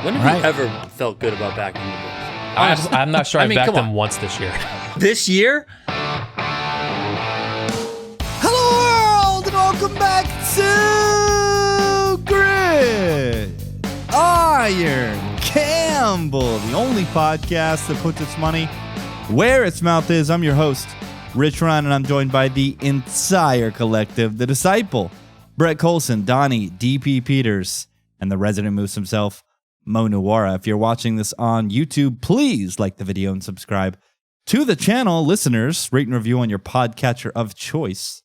When have you ever felt good about backing the Bills? I'm not sure I backed them once this year. This year? Hello world, and welcome back to Gridiron Campbell, the only podcast that puts its money where its mouth is. I'm your host, Rich Ryan, and I'm joined by the entire collective, the Disciple, Brett Colson, Donnie, DP Peters, and the resident moose himself, Mo Nuwara. If you're watching this on YouTube, please like the video and subscribe to the channel. Listeners, rate and review on your podcatcher of choice.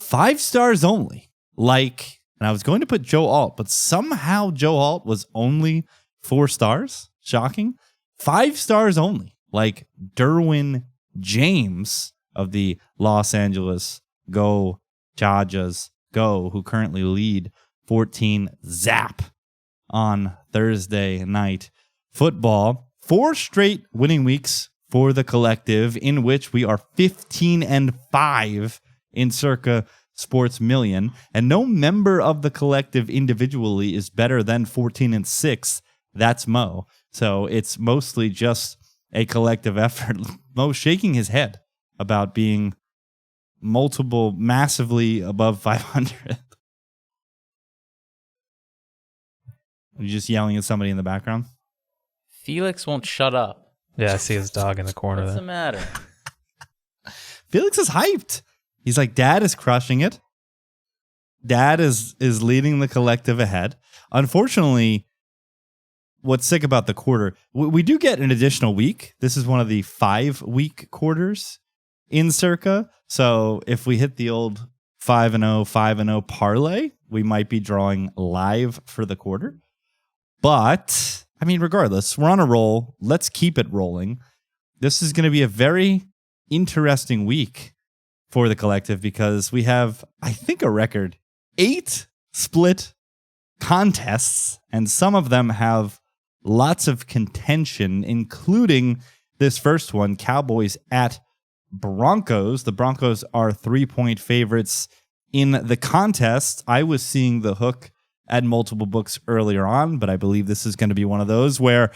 5 stars only. And I was going to put Joe Alt, but somehow Joe Alt was only 4 stars. Shocking. 5 stars only. Like Derwin James of the Los Angeles Go Chargers Go, who currently lead 14-0 on Thursday night football. 4 straight winning weeks for the collective, in which we are 15-5 in Circa Sports Million, and no member of the collective individually is better than 14-6. That's Mo. So it's mostly just a collective effort. Mo shaking his head about being massively above 500. Are you just yelling at somebody in the background? Felix won't shut up. Yeah, I see his dog in the corner. What's the matter? Felix is hyped. He's like, Dad is crushing it. Dad is leading the collective ahead. Unfortunately, what's sick about the quarter, we do get an additional week. This is one of the 5-week quarters in Circa. So if we hit the old 5-0, 5-0 parlay, we might be drawing live for the quarter. But, I mean, regardless, we're on a roll. Let's keep it rolling. This is going to be a very interesting week for the collective because we have, I think, a record 8 split contests, and some of them have lots of contention, including this first one, Cowboys at Broncos. The Broncos are 3-point favorites in the contest. I was seeing the hook at multiple books earlier on, but I believe this is going to be one of those where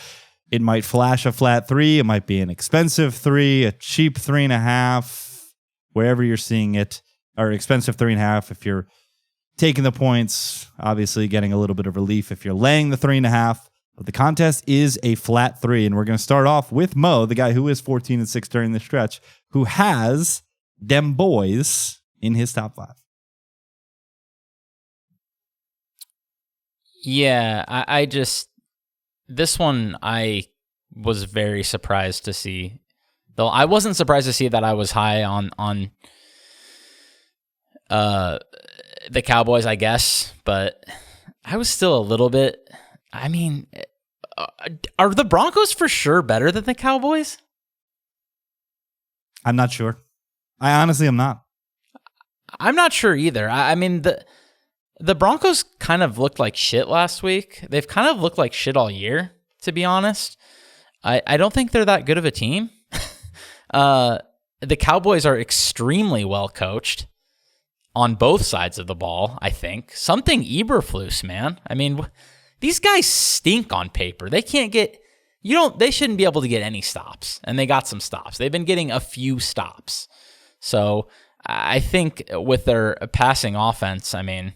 it might flash a flat 3, it might be an expensive 3, a cheap 3.5, wherever you're seeing it, or expensive 3.5 if you're taking the points, obviously getting a little bit of relief if you're laying the 3.5. But the contest is a flat 3, and we're going to start off with Mo, the guy who is 14-6 during the stretch, who has dem boys in his top 5. Yeah, I just, this one I was very surprised to see. Though I wasn't surprised to see that I was high on the Cowboys, I guess, but I was still a little bit, I mean, are the Broncos for sure better than the Cowboys? I'm not sure. I honestly am not. I'm not sure either. I mean, the Broncos kind of looked like shit last week. They've kind of looked like shit all year, to be honest. I don't think they're that good of a team. The Cowboys are extremely well coached on both sides of the ball, I think. Something Eberflus, man. I mean, these guys stink on paper. They can't get, they shouldn't be able to get any stops, and they got some stops. They've been getting a few stops. So I think with their passing offense, I mean,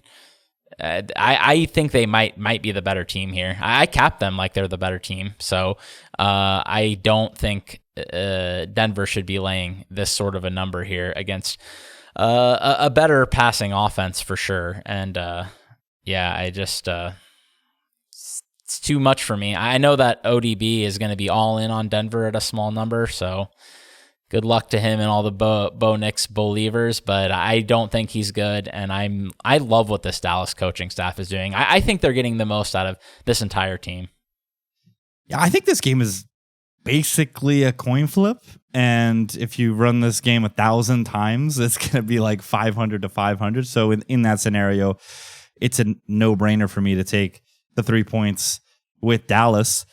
I think they might be the better team here. I cap them like they're the better team. So I don't think Denver should be laying this sort of a number here against a better passing offense for sure. And I just it's too much for me. I know that ODB is going to be all in on Denver at a small number, so good luck to him and all the Bo Nix believers, but I don't think he's good, and I love what this Dallas coaching staff is doing. I think they're getting the most out of this entire team. Yeah, I think this game is basically a coin flip, and if you run this game 1,000 times, it's going to be like 500 to 500. So in that scenario, it's a no-brainer for me to take the 3 points with Dallas.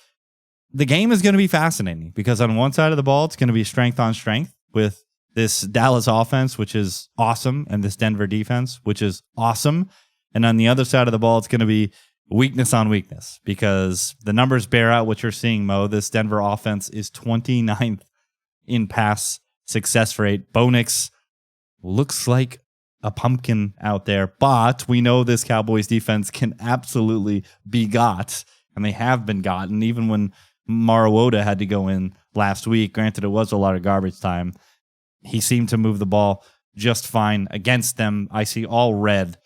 The game is going to be fascinating because on one side of the ball, it's going to be strength on strength with this Dallas offense, which is awesome, and this Denver defense, which is awesome. And on the other side of the ball, it's going to be weakness on weakness, because the numbers bear out what you're seeing, Mo. This Denver offense is 29th in pass success rate. Bo Nix looks like a pumpkin out there, but we know this Cowboys defense can absolutely be got, and they have been gotten, even when Mariota had to go in last week. Granted, it was a lot of garbage time. He seemed to move the ball just fine against them. I see all red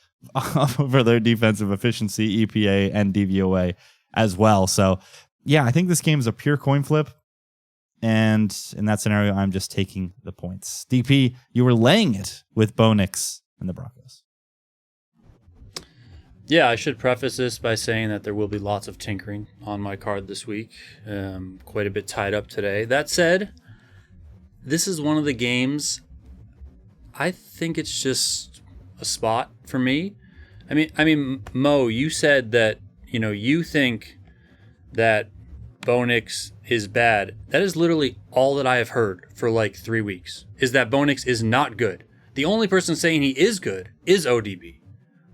for their defensive efficiency, EPA, and DVOA as well. So, yeah, I think this game is a pure coin flip. And in that scenario, I'm just taking the points. DP, you were laying it with Bo Nix and the Broncos. Yeah, I should preface this by saying that there will be lots of tinkering on my card this week. Quite a bit tied up today. That said, this is one of the games, I think it's just a spot for me. I mean, Mo, you said that, you think that Bo Nix is bad. That is literally all that I have heard for like 3 weeks, is that Bo Nix is not good. The only person saying he is good is ODB,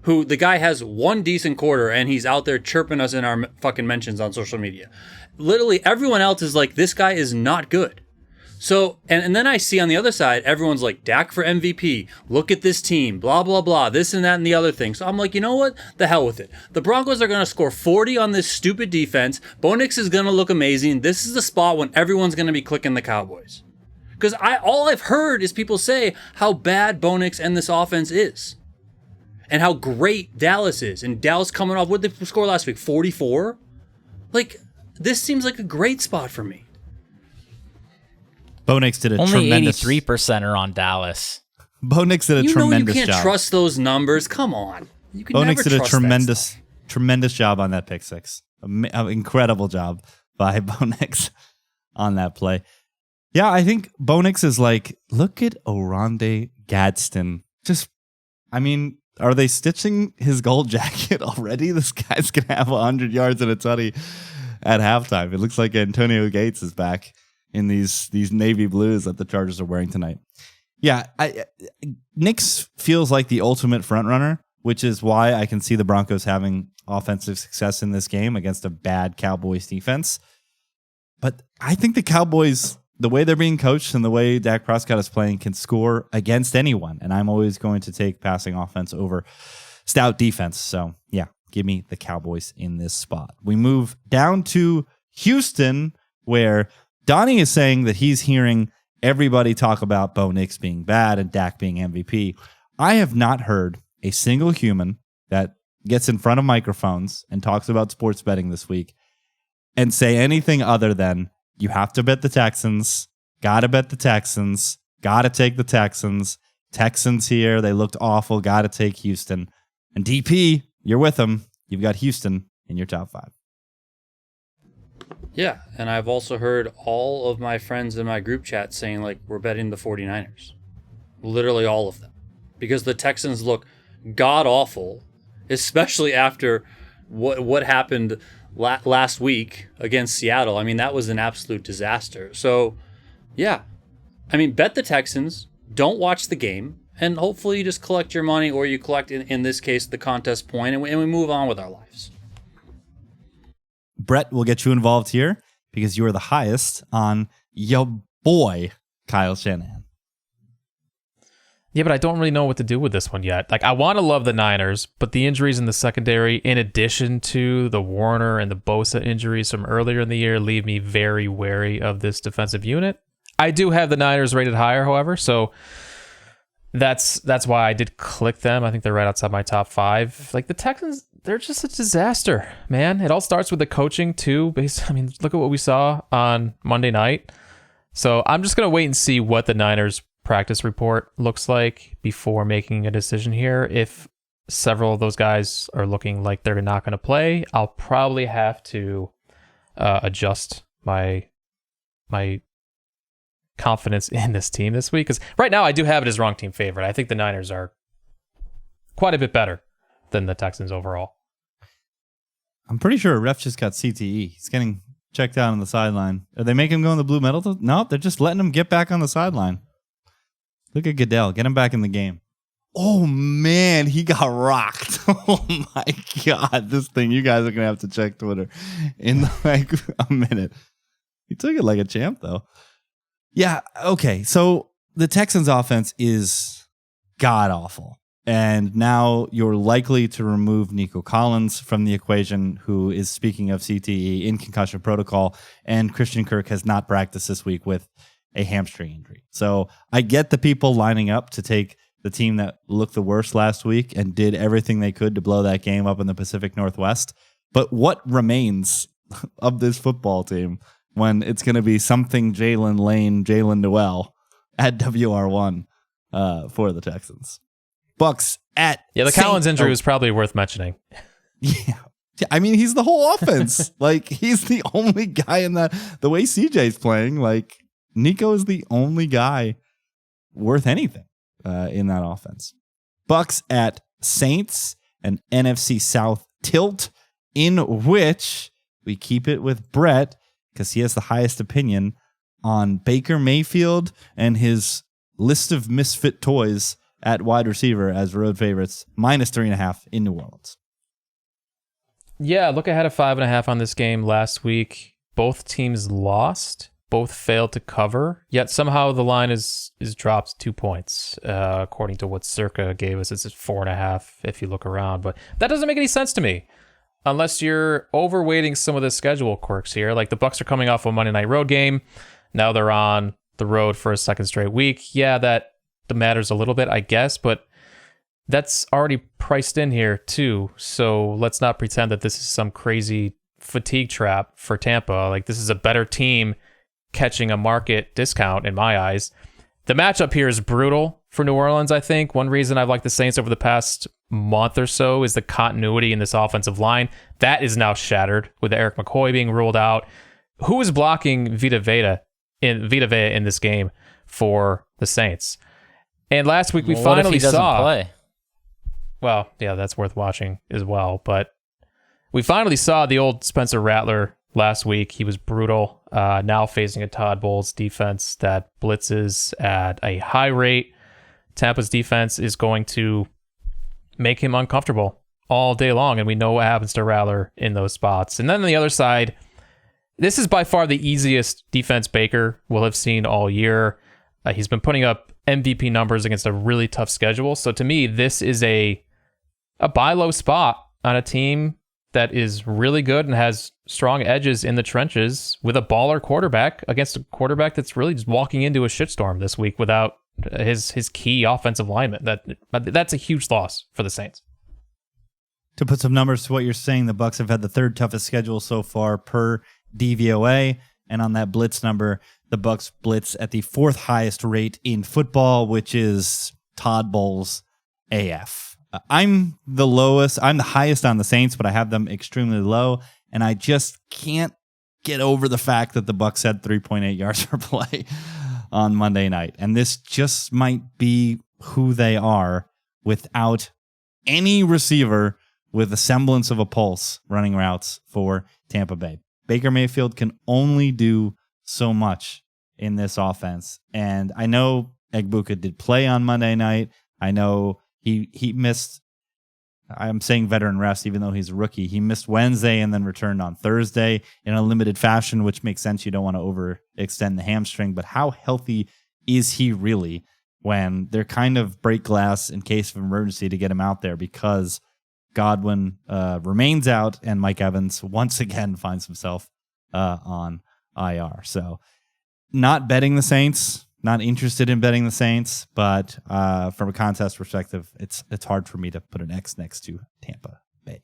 who the guy has one decent quarter and he's out there chirping us in our fucking mentions on social media. Literally everyone else is like, this guy is not good. So, and then I see on the other side, everyone's like, Dak for MVP, look at this team, blah, blah, blah, this and that and the other thing. So I'm like, you know what? The hell with it. The Broncos are going to score 40 on this stupid defense. Bo Nix is going to look amazing. This is the spot when everyone's going to be clicking the Cowboys. Because all I've heard is people say how bad Bo Nix and this offense is. And how great Dallas is. And Dallas coming off, what did they score last week? 44? Like, this seems like a great spot for me. Bo Nix did a only tremendous... 83% are on Dallas. Bo Nix did a tremendous job. You can't trust those numbers. Come on. You can Bo never Nix did a trust tremendous job on that pick six. Incredible job by Bo Nix on that play. Yeah, I think Bo Nix is like, look at Oronde Gadsden. Are they stitching his gold jacket already? This guy's going to have 100 yards and a tutty at halftime. It looks like Antonio Gates is back in these navy blues that the Chargers are wearing tonight. Yeah, Nix feels like the ultimate front runner, which is why I can see the Broncos having offensive success in this game against a bad Cowboys defense. But I think the Cowboys, the way they're being coached and the way Dak Prescott is playing, can score against anyone. And I'm always going to take passing offense over stout defense. So, yeah, give me the Cowboys in this spot. We move down to Houston, where Donnie is saying that he's hearing everybody talk about Bo Nix being bad and Dak being MVP. I have not heard a single human that gets in front of microphones and talks about sports betting this week and say anything other than, you have to bet the Texans, gotta bet the Texans, gotta take the Texans, Texans here, they looked awful, gotta take Houston. And DP, you're with them. You've got Houston in your top 5. Yeah, and I've also heard all of my friends in my group chat saying, like, we're betting the 49ers. Literally all of them. Because the Texans look god-awful, especially after what happened last week against Seattle. I mean, that was an absolute disaster. So, yeah. I mean, bet the Texans, don't watch the game, and hopefully you just collect your money, or you collect, in this case, the contest point, and we move on with our lives. Brett will get you involved here because you are the highest on your boy, Kyle Shanahan. Yeah, but I don't really know what to do with this one yet. Like, I want to love the Niners, but the injuries in the secondary, in addition to the Warner and the Bosa injuries from earlier in the year, leave me very wary of this defensive unit. I do have the Niners rated higher, however, so that's why I did click them. I think they're right outside my top 5. Like, the Texans, they're just a disaster, man. It all starts with the coaching, too. Look at what we saw on Monday night. So I'm just going to wait and see what the Niners practice report looks like before making a decision here. If several of those guys are looking like they're not going to play, I'll probably have to adjust my confidence in this team this week. Because right now I do have it as wrong team favorite. I think the Niners are quite a bit better than the Texans overall. I'm pretty sure a ref just got CTE. He's getting checked out on the sideline. Are they making him go in the blue medal? No, they're just letting him get back on the sideline. Look at Goodell. Get him back in the game. Oh man, he got rocked. Oh my God, this thing, you guys are gonna have to check Twitter in like a minute. He took it like a champ though. Yeah, okay. So the Texans offense is god awful. And now you're likely to remove Nico Collins from the equation, who is, speaking of CTE, in concussion protocol, and Christian Kirk has not practiced this week with a hamstring injury. So I get the people lining up to take the team that looked the worst last week and did everything they could to blow that game up in the Pacific Northwest. But what remains of this football team when it's going to be something Jalen Lane, Jalen Noel at WR1 for the Texans? Bucks at the Collins injury was probably worth mentioning. Yeah. I mean, he's the whole offense. Like, he's the only guy in that. The way CJ's playing, like, Nico is the only guy worth anything in that offense. Bucks at Saints, an NFC South tilt in which we keep it with Brett because he has the highest opinion on Baker Mayfield and his list of misfit toys at wide receiver as road favorites, -3.5 in New Orleans. Yeah, look ahead of 5.5 on this game last week. Both teams lost. Both failed to cover. Yet somehow the line is dropped 2 points, according to what Circa gave us. It's at 4.5 if you look around. But that doesn't make any sense to me, unless you're overweighting some of the schedule quirks here. Like the Bucs are coming off a Monday night road game. Now they're on the road for a second straight week. Yeah, that matters a little bit, I guess, but that's already priced in here too. So let's not pretend that this is some crazy fatigue trap for Tampa. Like, this is a better team catching a market discount in my eyes. The matchup here is brutal for New Orleans, I think. One reason I've liked the Saints over the past month or so is the continuity in this offensive line. That is now shattered with Eric McCoy being ruled out. Who is blocking Vita Vea in this game for the Saints? And last week we finally saw. Play? Well, yeah, that's worth watching as well. But we finally saw the old Spencer Rattler last week. He was brutal. Now facing a Todd Bowles defense that blitzes at a high rate. Tampa's defense is going to make him uncomfortable all day long, and we know what happens to Rattler in those spots. And then on the other side, this is by far the easiest defense Baker will have seen all year. He's been putting up MVP numbers against a really tough schedule. So to me, this is a buy low spot on a team that is really good and has strong edges in the trenches with a baller quarterback against a quarterback that's really just walking into a shitstorm this week without his key offensive lineman. That's a huge loss for the Saints. To put some numbers to what you're saying, the Bucs have had the third toughest schedule so far per DVOA, and on that blitz number, the Bucs blitz at the fourth highest rate in football, which is Todd Bowles AF. I'm the lowest. I'm the highest on the Saints, but I have them extremely low, and I just can't get over the fact that the Bucs had 3.8 yards per play on Monday night, and this just might be who they are without any receiver with a semblance of a pulse running routes for Tampa Bay. Baker Mayfield can only do so much in this offense. And I know Egbuka did play on Monday night. I know he missed, I'm saying veteran rest, even though he's a rookie. He missed Wednesday and then returned on Thursday in a limited fashion, which makes sense. You don't want to overextend the hamstring. But how healthy is he really when they're kind of break glass in case of emergency to get him out there, because Godwin remains out and Mike Evans once again finds himself on IR. So not betting the Saints, not interested in betting the Saints, but from a contest perspective, it's hard for me to put an X next to Tampa Bay.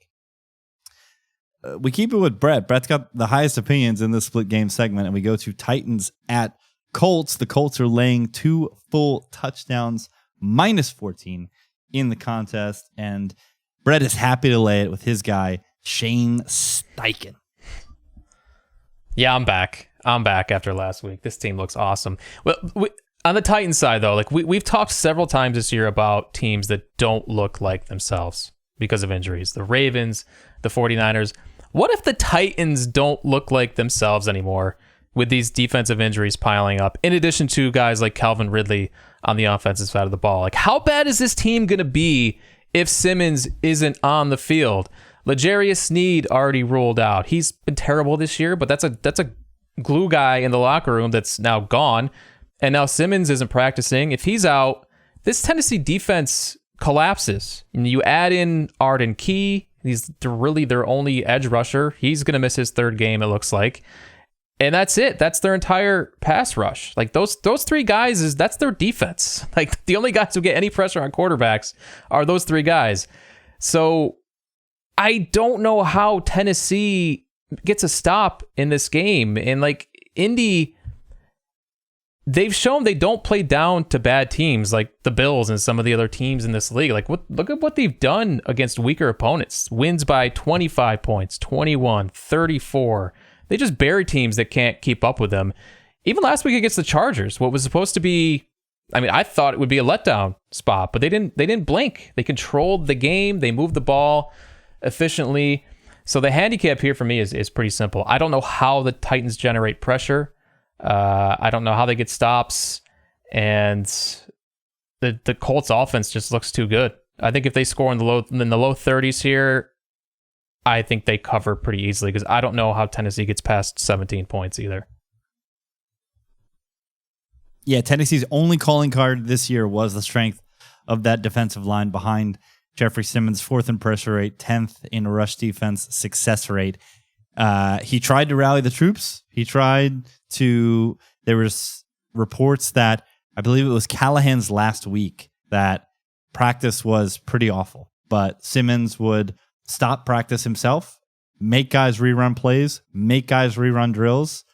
We keep it with Brett. Brett's got the highest opinions in this split game segment, and we go to Titans at Colts. The Colts are laying 2 full touchdowns, -14 in the contest, and Brett is happy to lay it with his guy, Shane Steichen. Yeah, I'm back. I'm back after last week. This team looks awesome. Well, on the Titans side, though, like we've talked several times this year about teams that don't look like themselves because of injuries. The Ravens, the 49ers. What if the Titans don't look like themselves anymore with these defensive injuries piling up, in addition to guys like Calvin Ridley on the offensive side of the ball. Like, how bad is this team going to be if Simmons isn't on the field? L'Jarius Sneed already ruled out. He's been terrible this year, but that's a glue guy in the locker room that's now gone. And now Simmons isn't practicing. If he's out, this Tennessee defense collapses. And you add in Arden Key. He's really their only edge rusher. He's going to miss his third game, it looks like. And that's it. That's their entire pass rush. Like those three guys, that's their defense. Like the only guys who get any pressure on quarterbacks are those three guys. So I don't know how Tennessee gets a stop in this game. And like Indy, they've shown they don't play down to bad teams like the Bills and some of the other teams in this league. Like look at what they've done against weaker opponents. Wins by 25 points, 21, 34. They just bury teams that can't keep up with them. Even last week against the Chargers, what was supposed to be, I mean, I thought it would be a letdown spot, but they didn't blink. They controlled the game. They moved the ball efficiently. So the handicap here for me is pretty simple. I don't know how the Titans generate pressure. I don't know how they get stops. And the Colts offense just looks too good. I think if they score in the low 30s here, I think they cover pretty easily because I don't know how Tennessee gets past 17 points either. Yeah, Tennessee's only calling card this year was the strength of that defensive line behind Jeffrey Simmons, 4th in pressure rate, 10th in rush defense success rate. He tried to rally the troops. There was reports that, I believe it was Callahan's last week, that practice was pretty awful, but Simmons would stop practice himself, make guys rerun plays, make guys rerun drills.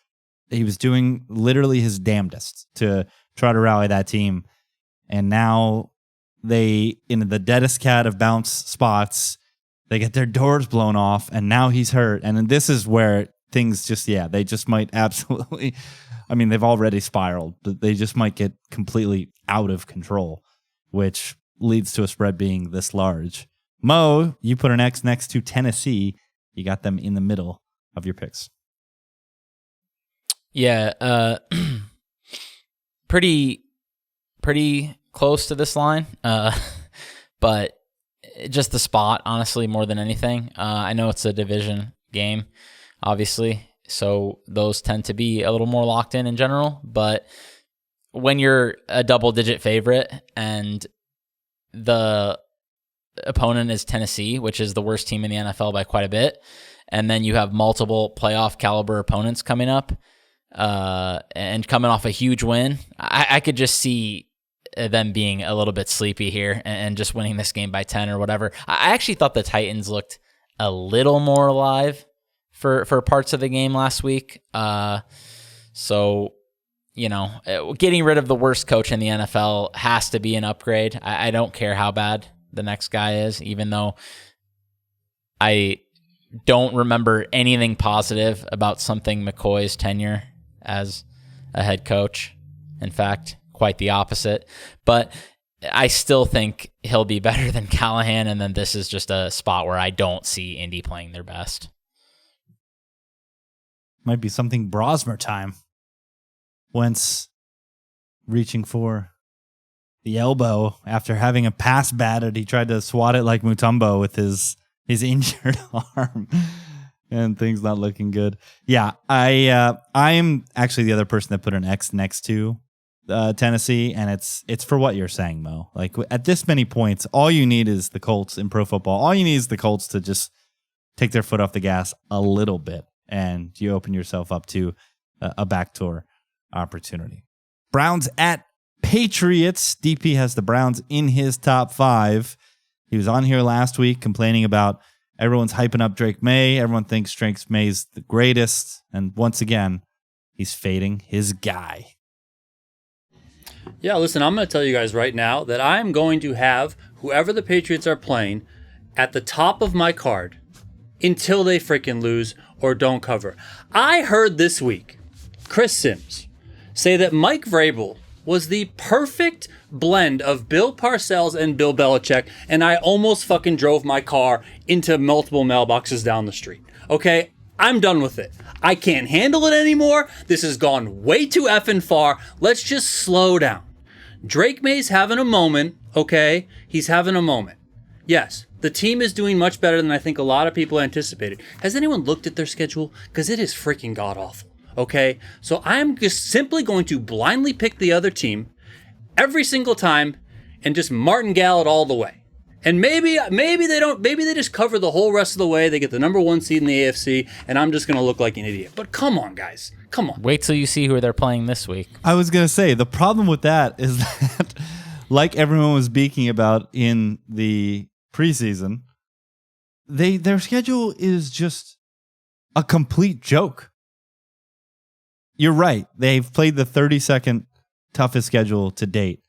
He was doing literally his damnedest to try to rally that team. And now they, in the deadest cat of bounce spots, they get their doors blown off, and now he's hurt. And this is where things just, they just might absolutely, I mean, they've already spiraled. They just might get completely out of control, which leads to a spread being this large. Mo, you put an X next to Tennessee. You got them in the middle of your picks. Yeah, pretty close to this line, but just the spot, honestly, more than anything. I know it's a division game, obviously, so those tend to be a little more locked in general, but when you're a double-digit favorite and the opponent is Tennessee, which is the worst team in the NFL by quite a bit, and then you have multiple playoff caliber opponents coming up and coming off a huge win, I could just see them being a little bit sleepy here and just winning this game by 10 or whatever. I actually thought the Titans looked a little more alive for parts of the game last week. So, getting rid of the worst coach in the NFL has to be an upgrade. I don't care how bad the next guy is, even though I don't remember anything positive about something McCoy's tenure as a head coach. In fact, quite the opposite. But I still think he'll be better than Callahan, and then this is just a spot where I don't see Indy playing their best. Might be something Brosmer time. Wentz reaching for the elbow after having a pass batted. He tried to swat it like Mutombo with his injured arm, and things not looking good. Yeah, I am actually the other person that put an X next to Tennessee, and it's for what you're saying, Mo. Like at this many points, all you need is the Colts in pro football. All you need is the Colts to just take their foot off the gas a little bit, and you open yourself up to a backdoor opportunity. Browns at Patriots. DP has the Browns in his top 5. He was on here last week complaining about everyone's hyping up Drake May. Everyone thinks Drake May's the greatest. And once again, he's fading his guy. Yeah, listen, I'm going to tell you guys right now that I'm going to have whoever the Patriots are playing at the top of my card until they freaking lose or don't cover. I heard this week Chris Sims say that Mike Vrabel was the perfect blend of Bill Parcells and Bill Belichick, and I almost fucking drove my car into multiple mailboxes down the street. Okay? I'm done with it. I can't handle it anymore. This has gone way too effing far. Let's just slow down. Drake May's having a moment, okay? He's having a moment. Yes, the team is doing much better than I think a lot of people anticipated. Has anyone looked at their schedule? Because it is freaking god-awful, okay? So I'm just simply going to blindly pick the other team every single time and just martingale it all the way. And maybe they don't. Maybe they just cover the whole rest of the way. They get the number 1 seed in the AFC, and I'm just going to look like an idiot. But come on, guys. Come on. Wait till you see who they're playing this week. I was going to say, the problem with that is that, like everyone was speaking about in the preseason, their schedule is just a complete joke. You're right. They've played the 32nd toughest schedule to date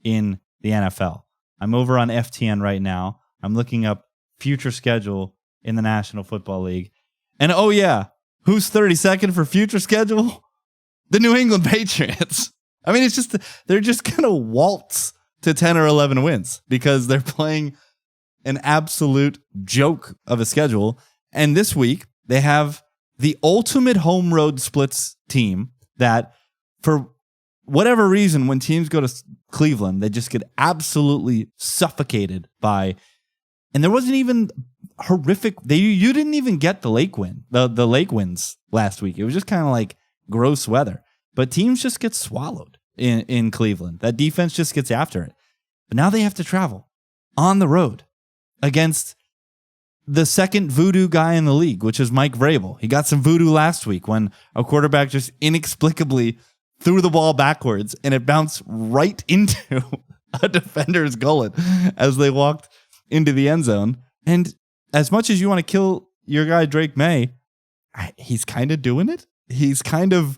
in the NFL. I'm over on FTN right now. I'm looking up future schedule in the National Football League. And oh yeah, who's 32nd for future schedule? The New England Patriots. I mean, it's just, they're just going to waltz to 10 or 11 wins because they're playing an absolute joke of a schedule. And this week, they have the ultimate home road splits team that, for whatever reason, when teams go to Cleveland, they just get absolutely suffocated by, and there wasn't even horrific. You didn't even get the lake winds last week. It was just kind of like gross weather. But teams just get swallowed in Cleveland. That defense just gets after it. But now they have to travel on the road against the second voodoo guy in the league, which is Mike Vrabel. He got some voodoo last week when a quarterback just inexplicably threw the ball backwards and it bounced right into a defender's gullet as they walked into the end zone. And as much as you want to kill your guy Drake May, he's kind of doing it. He's kind of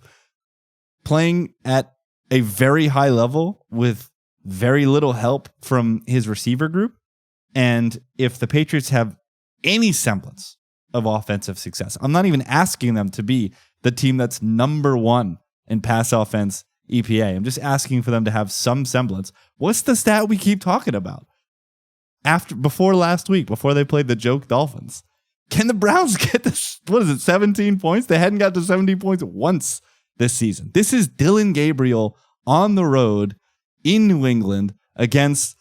playing at a very high level with very little help from his receiver group. And if the Patriots have any semblance of offensive success, I'm not even asking them to be the team that's number 1 in pass offense EPA. I'm just asking for them to have some semblance. What's the stat we keep talking about? Before last week, before they played the joke Dolphins, can the Browns get this? 17 points? They hadn't got to 17 points once this season. This is Dylan Gabriel on the road in New England against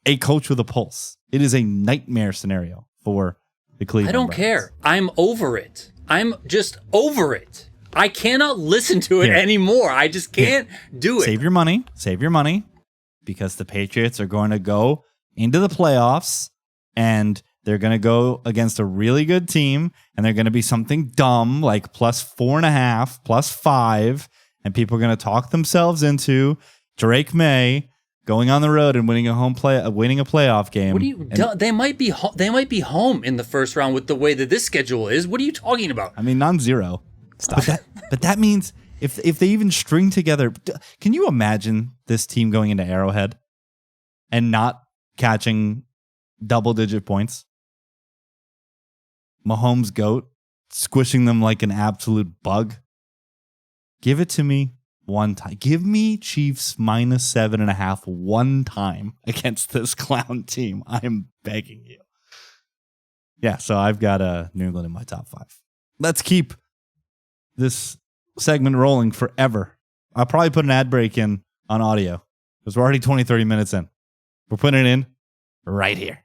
a coach with a pulse. It is a nightmare scenario for the Cleveland Browns. Care. I'm over it. I'm just over it. I cannot listen to it anymore. I just can't do it. Save your money, because the Patriots are going to go into the playoffs and they're going to go against a really good team and they're going to be something dumb like +4.5, +5, and people are going to talk themselves into Drake May going on the road and winning a playoff game. What do you? They might be home in the first round with the way that this schedule is. What are you talking about? I mean, non-zero. But that means if they even string together, can you imagine this team going into Arrowhead and not catching double-digit points? Mahomes GOAT, squishing them like an absolute bug. Give it to me one time. Give me Chiefs -7.5 one time against this clown team. I'm begging you. Yeah, so I've got New England in my top 5. Let's keep this segment rolling forever. I'll probably put an ad break in on audio because we're already 20-30 minutes in. We're putting it in right here.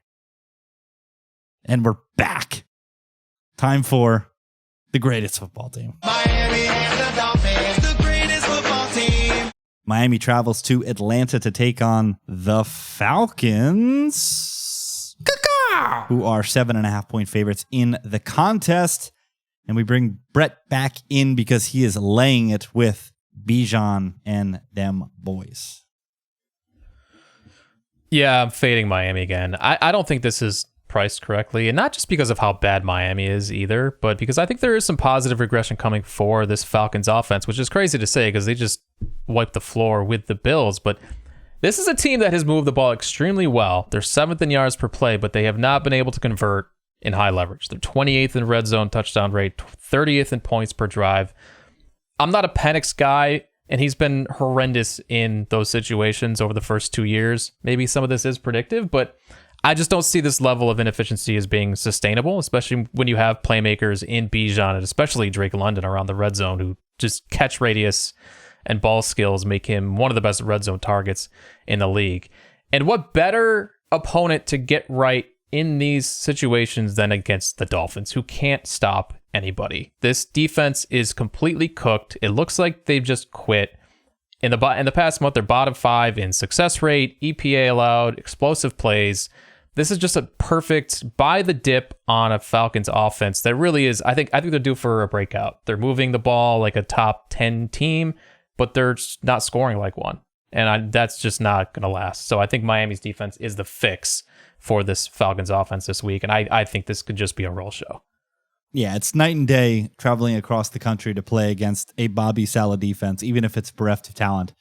And we're back. Time for the greatest football team. Miami and the Dolphins, the greatest football team. Miami travels to Atlanta to take on the Falcons, who are 7.5-point favorites in the contest. And we bring Brett back in because he is laying it with Bijan and them boys. Yeah, I'm fading Miami again. I don't think this is priced correctly, and not just because of how bad Miami is either, but because I think there is some positive regression coming for this Falcons offense, which is crazy to say because they just wiped the floor with the Bills. But this is a team that has moved the ball extremely well. They're 7th in yards per play, but they have not been able to convert in high leverage. They're 28th in red zone touchdown rate, 30th in points per drive. I'm not a Penix guy, and he's been horrendous in those situations over the first 2 years. Maybe some of this is predictive, but I just don't see this level of inefficiency as being sustainable, especially when you have playmakers in Bijan and especially Drake London around the red zone who just catch radius and ball skills make him one of the best red zone targets in the league. And what better opponent to get right in these situations than against the Dolphins, who can't stop anybody. This defense is completely cooked. It looks like they've just quit. In the past month, they're bottom 5 in success rate, EPA allowed, explosive plays. This is just a perfect buy the dip on a Falcons offense that really is, I think they're due for a breakout. They're moving the ball like a top 10 team, but they're not scoring like one. And that's just not going to last. So I think Miami's defense is the fix for this Falcons offense this week. And I think this could just be a roll show. Yeah, it's night and day traveling across the country to play against a Bobby Saleh defense, even if it's bereft of talent.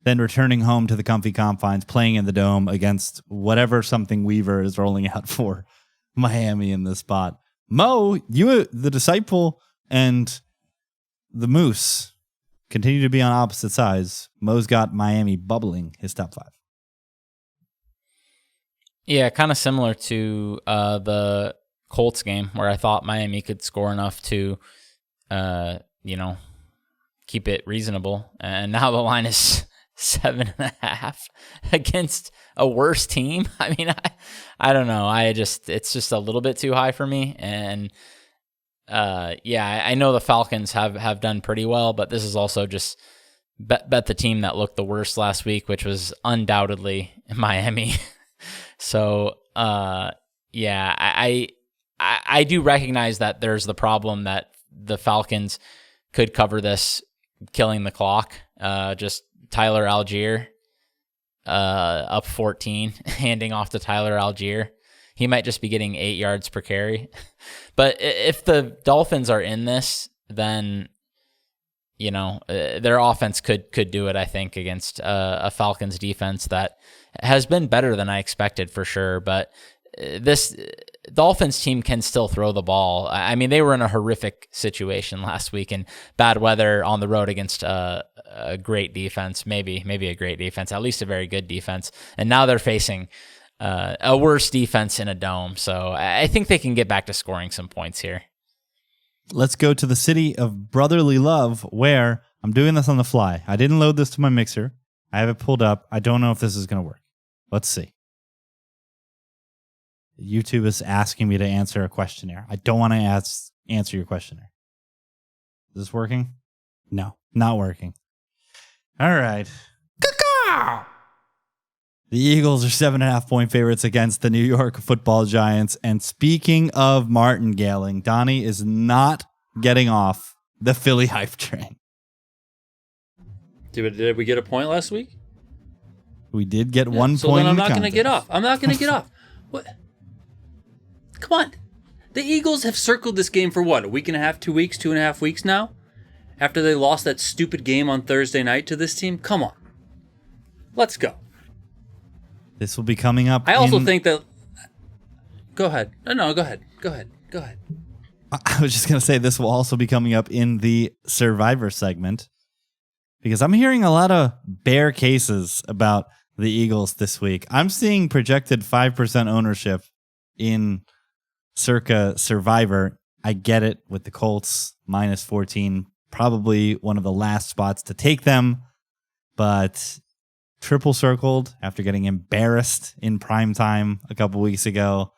Then returning home to the comfy confines, playing in the dome against whatever something Weaver is rolling out for Miami in this spot. Mo, you, the disciple, and the Moose continue to be on opposite sides. Mo's got Miami bubbling his top 5. Yeah, kind of similar to the Colts game where I thought Miami could score enough to, keep it reasonable. And now the line is 7.5 against a worse team. I mean, I don't know. It's just a little bit too high for me. And I know the Falcons have done pretty well, but this is also just bet the team that looked the worst last week, which was undoubtedly Miami. So, I do recognize that there's the problem that the Falcons could cover this, killing the clock. Just Tyler Algier up 14, handing off to Tyler Algier. He might just be getting 8 yards per carry. But if the Dolphins are in this, then their offense could do it, I think, against a Falcons defense that has been better than I expected for sure. But this Dolphins team can still throw the ball. I mean, they were in a horrific situation last week in bad weather on the road against a great defense, maybe a great defense, at least a very good defense. And now they're facing a worse defense in a dome. So I think they can get back to scoring some points here. Let's go to the city of brotherly love, where I'm doing this on the fly. I didn't load this to my mixer. I have it pulled up. I don't know if this is going to work. Let's see. YouTube is asking me to answer a questionnaire. I don't want to answer your questionnaire. Is this working? No, not working. All right. The Eagles are 7.5-point favorites against the New York Football Giants. And speaking of martingaling, Donnie is not getting off the Philly hype train. Did we get a point last week? We did get 1 point. So then I'm not going to get off. I'm not going to get off. What? Come on. The Eagles have circled this game for what? A week and a half, 2 weeks, 2.5 weeks now? After they lost that stupid game on Thursday night to this team? Come on. Let's go. This will be coming up. I also think that... Go ahead. No, go ahead. Go ahead. I was just going to say this will also be coming up in the Survivor segment, because I'm hearing a lot of bear cases about the Eagles this week. I'm seeing projected 5% ownership in Circa Survivor. I get it with the Colts minus 14, probably one of the last spots to take them, but triple circled after getting embarrassed in primetime a couple weeks ago.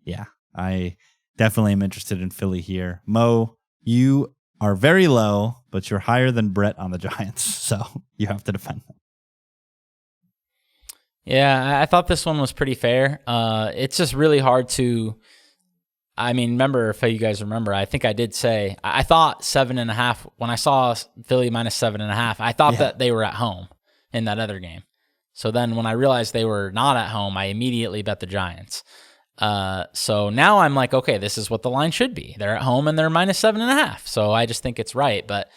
Yeah, I definitely am interested in Philly here. Mo, you are very low, but you're higher than Brett on the Giants, so you have to defend them. Yeah, I thought this one was pretty fair. It's just really hard to... I mean, remember, if you guys remember, I think I did say, I thought 7.5, when I saw Philly minus 7.5, I thought that they were at home in that other game. So then when I realized they were not at home, I immediately bet the Giants. So now I'm like, okay, this is what the line should be. They're at home and they're minus 7.5. So I just think it's right. But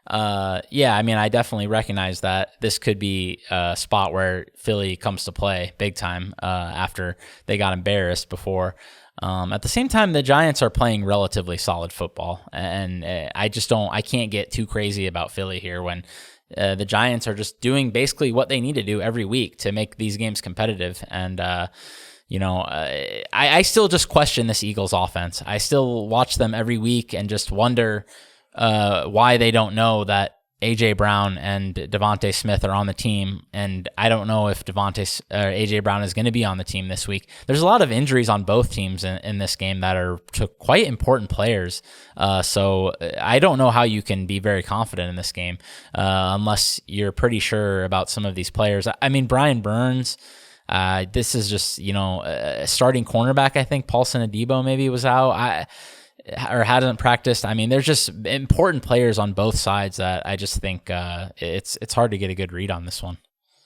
I mean, I definitely recognize that this could be a spot where Philly comes to play big time after they got embarrassed before. At the same time, the Giants are playing relatively solid football, and I can't get too crazy about Philly here when the Giants are just doing basically what they need to do every week to make these games competitive. And, I still just question this Eagles offense. I still watch them every week and just wonder why they don't know that AJ Brown and Devontae Smith are on the team, and I don't know if AJ Brown is going to be on the team this week. There's a lot of injuries on both teams in this game that are to quite important players. So I don't know how you can be very confident in this game unless you're pretty sure about some of these players. I mean, Brian Burns. This is just, a starting cornerback. I think Paulson Adebo maybe was out. Or hadn't practiced. I mean, there's just important players on both sides that I just think it's hard to get a good read on this one.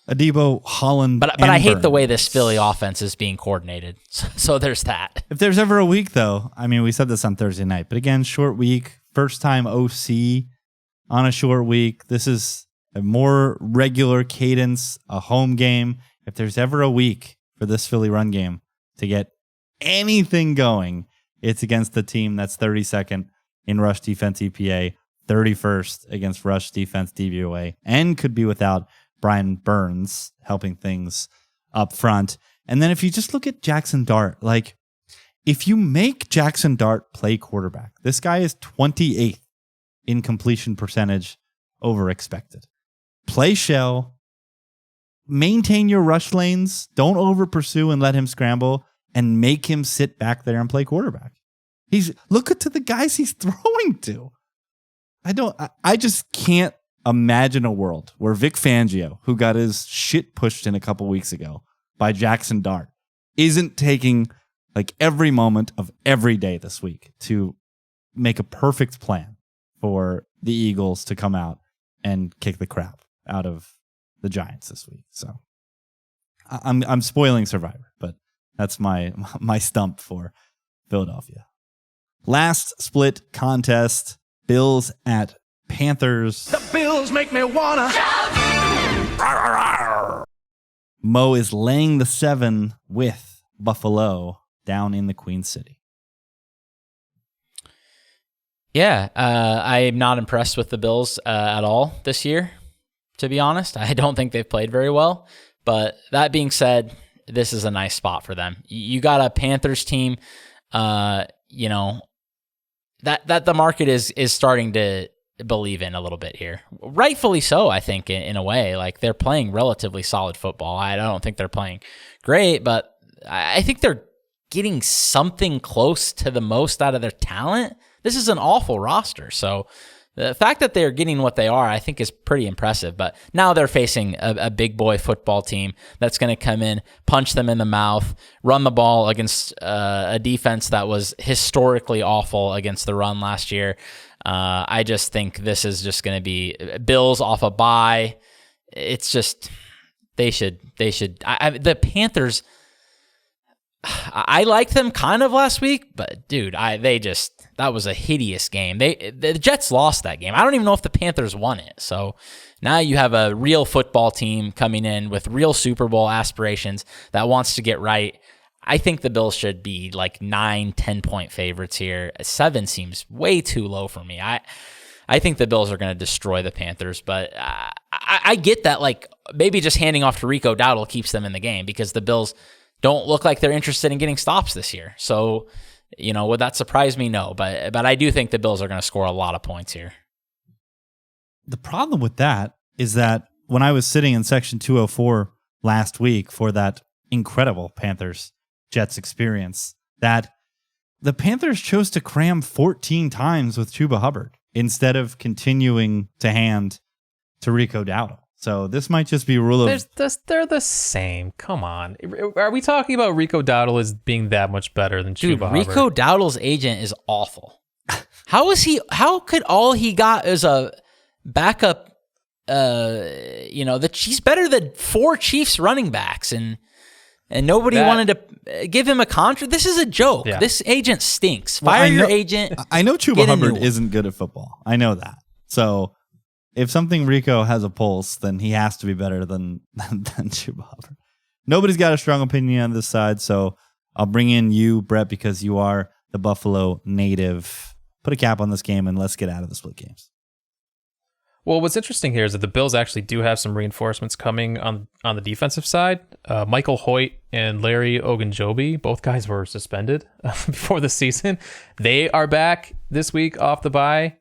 Adebo, Holland, but I hate the way this Philly offense is being coordinated. So there's that. If there's ever a week, though, I mean, we said this on Thursday night, but again, short week, first time OC on a short week. This is a more regular cadence, a home game. If there's ever a week for this Philly run game to get anything going, it's against the team that's 32nd in rush defense EPA, 31st against rush defense DVOA, and could be without Brian Burns helping things up front. And then if you just look at Jackson Dart, like if you make Jackson Dart play quarterback, this guy is 28th in completion percentage over expected. Play shell, maintain your rush lanes, don't over pursue and let him scramble, and make him sit back there and play quarterback. Look at the guys he's throwing to. I just can't imagine a world where Vic Fangio, who got his shit pushed in a couple weeks ago by Jackson Dart, isn't taking like every moment of every day this week to make a perfect plan for the Eagles to come out and kick the crap out of the Giants this week. So I'm spoiling Survivor, but that's my stump for Philadelphia. Last split contest, Bills at Panthers. The Bills make me wanna. Mo is laying the 7 with Buffalo down in the Queen City. Yeah, I'm not impressed with the Bills at all this year, to be honest. I don't think they've played very well. But that being said, this is a nice spot for them. You got a Panthers team, that the market is starting to believe in a little bit here. Rightfully so, I think, in a way. Like, they're playing relatively solid football. I don't think they're playing great, but I think they're getting something close to the most out of their talent. This is an awful roster, so the fact that they're getting what they are, I think, is pretty impressive. But now they're facing a big boy football team that's going to come in, punch them in the mouth, run the ball against a defense that was historically awful against the run last year. I just think this is just going to be Bills off a bye. It's just they should. The Panthers, I liked them kind of last week, but dude, that was a hideous game. The Jets lost that game. I don't even know if the Panthers won it. So now you have a real football team coming in with real Super Bowl aspirations that wants to get right. I think the Bills should be like 9-10 point favorites here. 7 seems way too low for me. I think the Bills are going to destroy the Panthers, but I get that, like, maybe just handing off to Rico Dowdle keeps them in the game because the Bills don't look like they're interested in getting stops this year. So, would that surprise me? No, but I do think the Bills are going to score a lot of points here. The problem with that is that when I was sitting in section 204 last week for that incredible Panthers-Jets experience, that the Panthers chose to cram 14 times with Chuba Hubbard instead of continuing to hand to Rico Dowdle. So this might just be a rule of... They're the same. Come on. Are we talking about Rico Dowdle as being that much better than Chuba Hubbard? Rico Dowdle's agent is awful. How could all he got is a backup, he's better than 4 Chiefs running backs and nobody wanted to give him a contract. This is a joke. Yeah. This agent stinks. Fire your agent. I know Chuba Hubbard isn't good at football. I know that. So if something Rico has a pulse, then he has to be better than Chuba Hubbard. Nobody's got a strong opinion on this side, so I'll bring in you, Brett, because you are the Buffalo native. Put a cap on this game and let's get out of the split games. Well, what's interesting here is that the Bills actually do have some reinforcements coming on the defensive side. Michael Hoyt and Larry Ogunjobi, both guys were suspended before the season. They are back this week off the bye.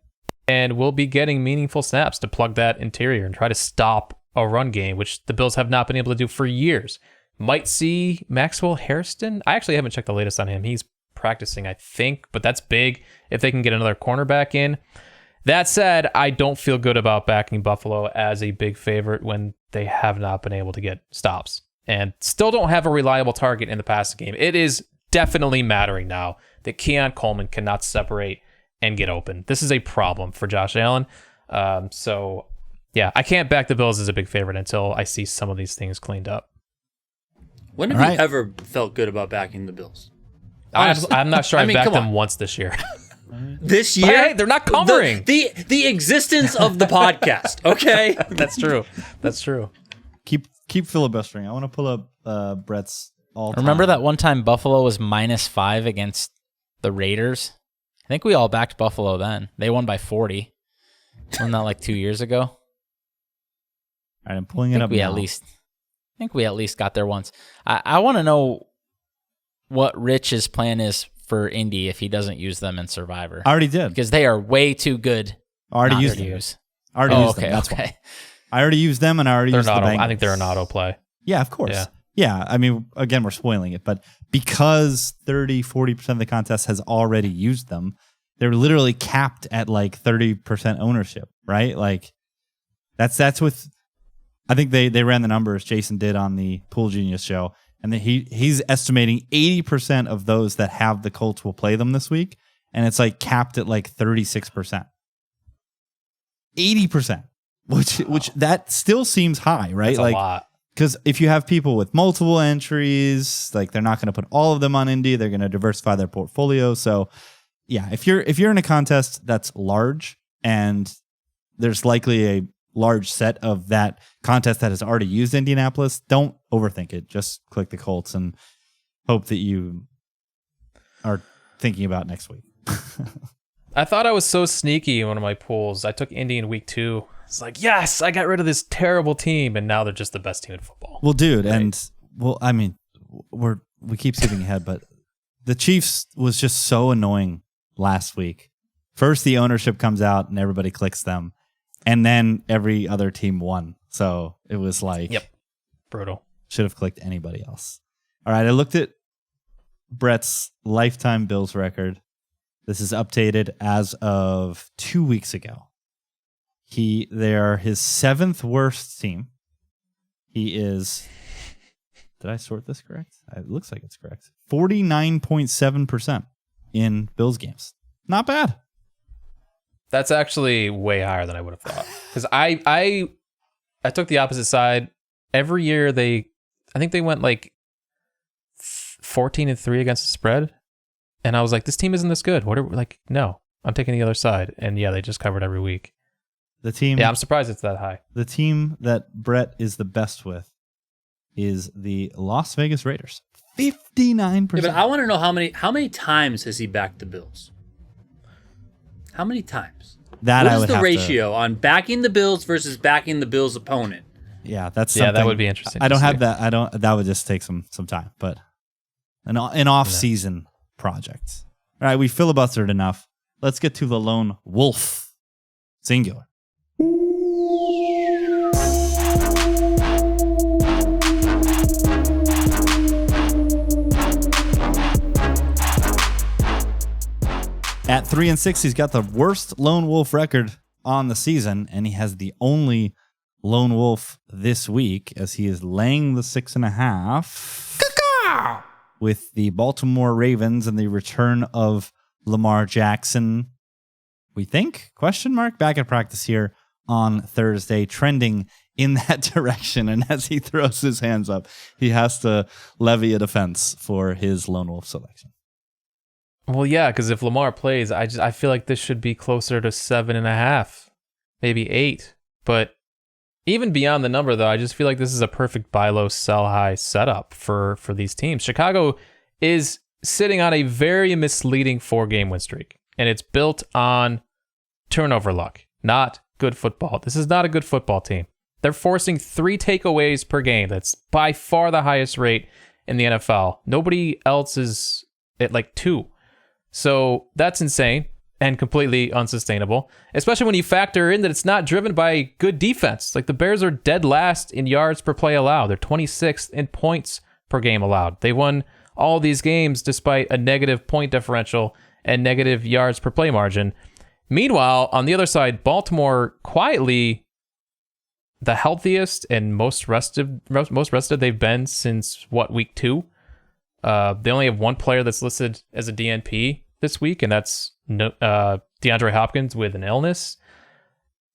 and will be getting meaningful snaps to plug that interior and try to stop a run game, which the Bills have not been able to do for years. Might see Maxwell Hairston. I actually haven't checked the latest on him. He's practicing, I think, but that's big if they can get another cornerback in. That said, I don't feel good about backing Buffalo as a big favorite when they have not been able to get stops and still don't have a reliable target in the passing game. It is definitely mattering now that Keon Coleman cannot separate and get open. This is a problem for Josh Allen. So, yeah, I can't back the Bills as a big favorite until I see some of these things cleaned up. When have you ever felt good about backing the Bills? I'm not sure I backed them once this year. This year? Hey, they're not covering. The existence of the podcast, okay? That's true. That's true. Keep filibustering. I want to pull up Brett's all-time. Remember that one time Buffalo was -5 against the Raiders? I think we all backed Buffalo then. They won by 40. Wasn't that like 2 years ago? All right, I'm pulling it up now. I think we at least got there once. I want to know what Rich's plan is for Indy if he doesn't use them in Survivor. I already did. Because they are way too good. Already used them. Already used them. That's why. I already used them, and I already used the Bengals. I think they're an auto play. Yeah, of course. Yeah. I mean, again, we're spoiling it, but because 30-40% of the contest has already used them, they're literally capped at like 30% ownership, right? Like that's with. I think they ran the numbers. Jason did on the Pool Genius show, and he's estimating 80% of those that have the Colts will play them this week, and it's like capped at like 36%. 80%, which that still seems high, right? That's like, a lot. Because if you have people with multiple entries, like they're not going to put all of them on Indy, they're going to diversify their portfolio. So, yeah, if you're in a contest that's large and there's likely a large set of that contest that has already used Indianapolis, don't overthink it. Just click the Colts and hope that you are thinking about next week. I thought I was so sneaky in one of my pools. I took Indy in week 2. It's like, yes, I got rid of this terrible team, and now they're just the best team in football. Well, dude, right? I mean, we keep skipping ahead, but the Chiefs was just so annoying last week. First, the ownership comes out and everybody clicks them, and then every other team won. So it was like, yep, brutal. Should have clicked anybody else. All right, I looked at Brett's lifetime Bills record. This is updated as of 2 weeks ago. They are his 7th worst team. He is, did I sort this correct? It looks like it's correct. 49.7% in Bills games. Not bad. That's actually way higher than I would have thought. Because I took the opposite side. Every year I think they went like 14-3 against the spread. And I was like, this team isn't this good. No, I'm taking the other side. And yeah, they just covered every week. The team. Yeah, I'm surprised it's that high. The team that Brett is the best with is the Las Vegas Raiders. 59%. Yeah, but I want to know how many times has he backed the Bills? How many times? What is the ratio on backing the Bills versus backing the Bills' opponent? Yeah, that's something. That would be interesting. I don't have that. That would just take some time, but an off-season project. All right, we filibustered enough. Let's get to the lone wolf. Singular. At 3-6, he's got the worst lone wolf record on the season, and he has the only lone wolf this week as he is laying the 6.5 with the Baltimore Ravens and the return of Lamar Jackson. We think? ? Back at practice here on Thursday, trending in that direction. And as he throws his hands up, he has to levy a defense for his lone wolf selection. Well, yeah, because if Lamar plays, I feel like this should be closer to 7.5, maybe 8. But even beyond the number, though, I just feel like this is a perfect buy low, sell high setup for these teams. Chicago is sitting on a very misleading 4-game win streak, and it's built on turnover luck, not good football. This is not a good football team. They're forcing 3 takeaways per game. That's by far the highest rate in the NFL. Nobody else is at like 2. So that's insane. and completely unsustainable, especially when you factor in that it's not driven by good defense. Like the Bears are dead last in yards per play allowed. They're 26th in points per game allowed. They won all these games despite a negative point differential and negative yards per play margin. Meanwhile, on the other side, Baltimore quietly the healthiest and most rested they've been since week 2. They only have one player that's listed as a DNP this week, and that's DeAndre Hopkins with an illness.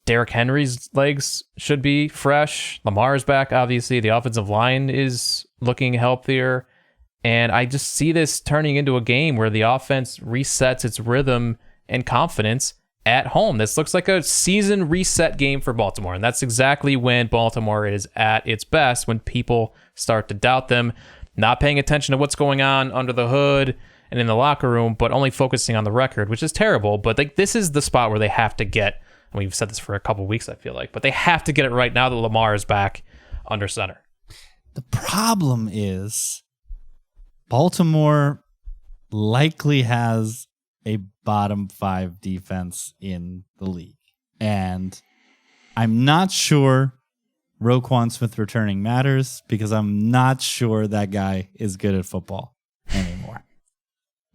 Derrick Henry's legs should be fresh. Lamar's back, obviously. The offensive line is looking healthier. And I just see this turning into a game where the offense resets its rhythm and confidence at home. This looks like a season reset game for Baltimore. And that's exactly when Baltimore is at its best, when people start to doubt them, not paying attention to what's going on under the hood and in the locker room, but only focusing on the record, which is terrible. But this is the spot where they have to get, and we've said this for a couple weeks, I feel like, but they have to get it right now that Lamar is back under center. The problem is Baltimore likely has a bottom 5 defense in the league. And I'm not sure Roquan Smith returning matters because I'm not sure that guy is good at football anymore.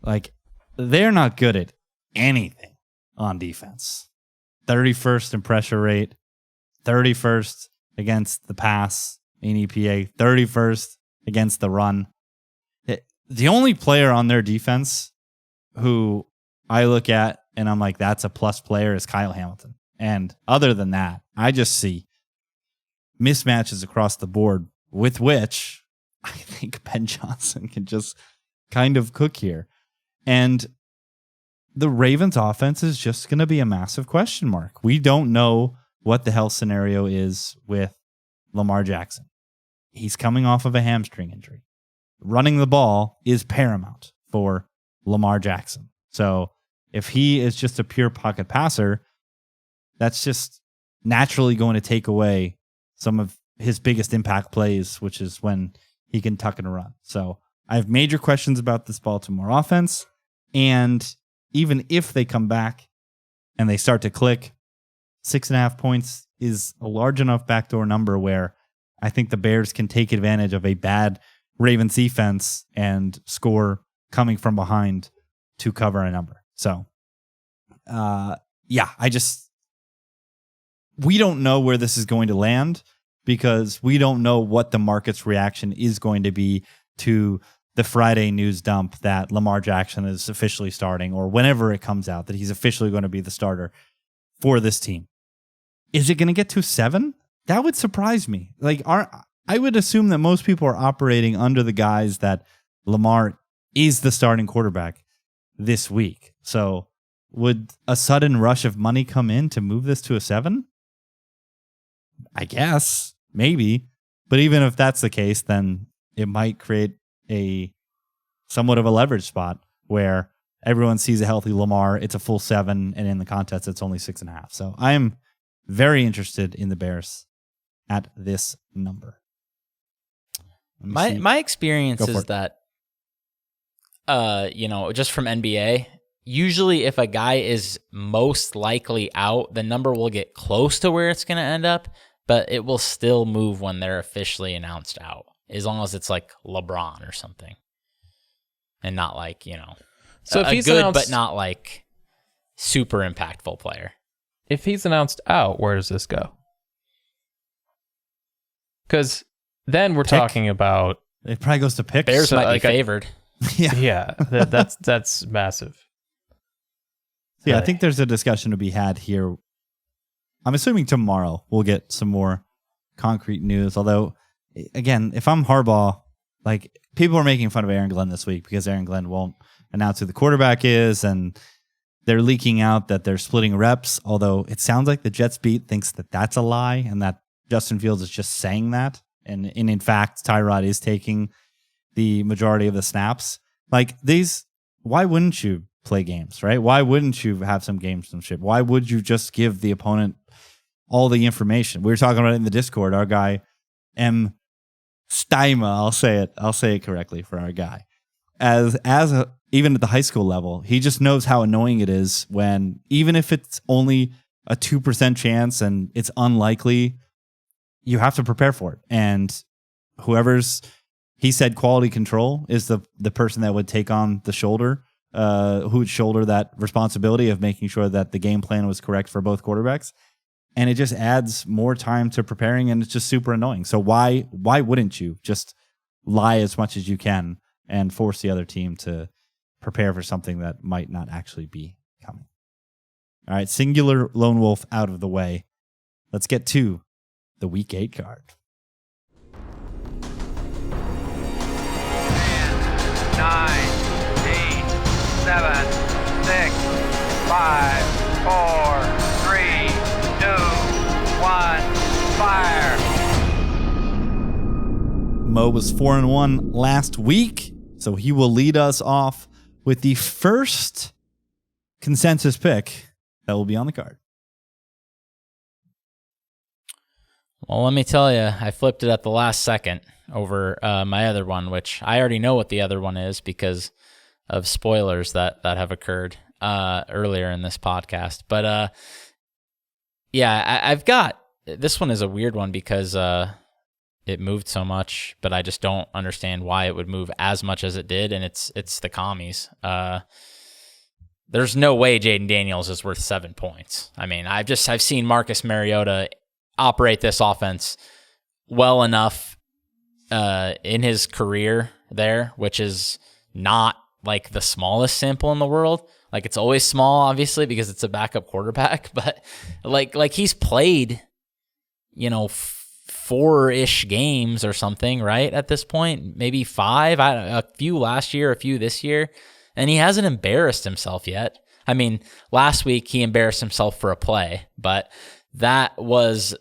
Like, they're not good at anything on defense. 31st in pressure rate, 31st against the pass in EPA, 31st against the run. The only player on their defense who I look at and I'm like, that's a plus player is Kyle Hamilton. And other than that, I just see mismatches across the board with which I think Ben Johnson can just kind of cook here. And the Ravens offense is just going to be a massive question mark. We don't know what the health scenario is with Lamar Jackson. He's coming off of a hamstring injury. Running the ball is paramount for Lamar Jackson. So if he is just a pure pocket passer, that's just naturally going to take away some of his biggest impact plays, which is when he can tuck and run. So I have major questions about this Baltimore offense. And even if they come back and they start to click, 6.5 points is a large enough backdoor number where I think the Bears can take advantage of a bad Ravens defense and score coming from behind to cover a number. So, we don't know where this is going to land because we don't know what the market's reaction is going to be to the Friday news dump that Lamar Jackson is officially starting, or whenever it comes out that he's officially going to be the starter for this team. Is it going to get to 7? That would surprise me. I would assume that most people are operating under the guise that Lamar is the starting quarterback this week. So would a sudden rush of money come in to move this to a 7? I guess, maybe. But even if that's the case, then it might create a somewhat of a leverage spot where everyone sees a healthy Lamar, it's a full 7, and in the contest, it's only 6.5. So I am very interested in the Bears at this number. My experience is that, just from NBA, usually if a guy is most likely out, the number will get close to where it's going to end up, but it will still move when they're officially announced out, as long as it's like LeBron or something, and not like, so if a he's good announced, but not like super impactful player. If he's announced out, where does this go? Because then we're talking about it probably goes to picks. Bears might be favored. Yeah, that's massive. Yeah, I think there's a discussion to be had here. I'm assuming tomorrow we'll get some more concrete news. Although, again, if I'm Harbaugh, people are making fun of Aaron Glenn this week because Aaron Glenn won't announce who the quarterback is, and they're leaking out that they're splitting reps. Although it sounds like the Jets beat thinks that that's a lie and that Justin Fields is just saying that. And in fact, Tyrod is taking the majority of the snaps. Why wouldn't you play games, right? Why wouldn't you have some gamesmanship? Why would you just give the opponent all the information? We were talking about it in the Discord. Our guy, M. Steima, I'll say it correctly for our guy. As even at the high school level. He just knows how annoying it is when, even if it's only a 2% chance and it's unlikely, you have to prepare for it. And he said quality control is the person that would take on the shoulder, who would shoulder that responsibility of making sure that the game plan was correct for both quarterbacks. And it just adds more time to preparing, and it's just super annoying. So why wouldn't you just lie as much as you can and force the other team to prepare for something that might not actually be coming? All right, singular lone wolf out of the way. Let's get to the Week 8 card. 10, 9, 8, 7, 6, 5, 4, 3, 2, 1, fire. Mo was 4-1 last week, so he will lead us off with the first consensus pick that will be on the card. Well, let me tell you, I flipped it at the last second over my other one, which I already know what the other one is because of spoilers that have occurred earlier in this podcast. But yeah, I've got, this one is a weird one because it moved so much, but I just don't understand why it would move as much as it did, and it's the commies. There's no way Jaden Daniels is worth 7 points. I mean, I've seen Marcus Mariota operate this offense well enough in his career there, which is not like the smallest sample in the world. Like, it's always small, obviously, because it's a backup quarterback, but like he's played, 4-ish games or something, right? At this point, maybe 5, a few last year, a few this year, and he hasn't embarrassed himself yet. I mean, last week he embarrassed himself for a play, but that was,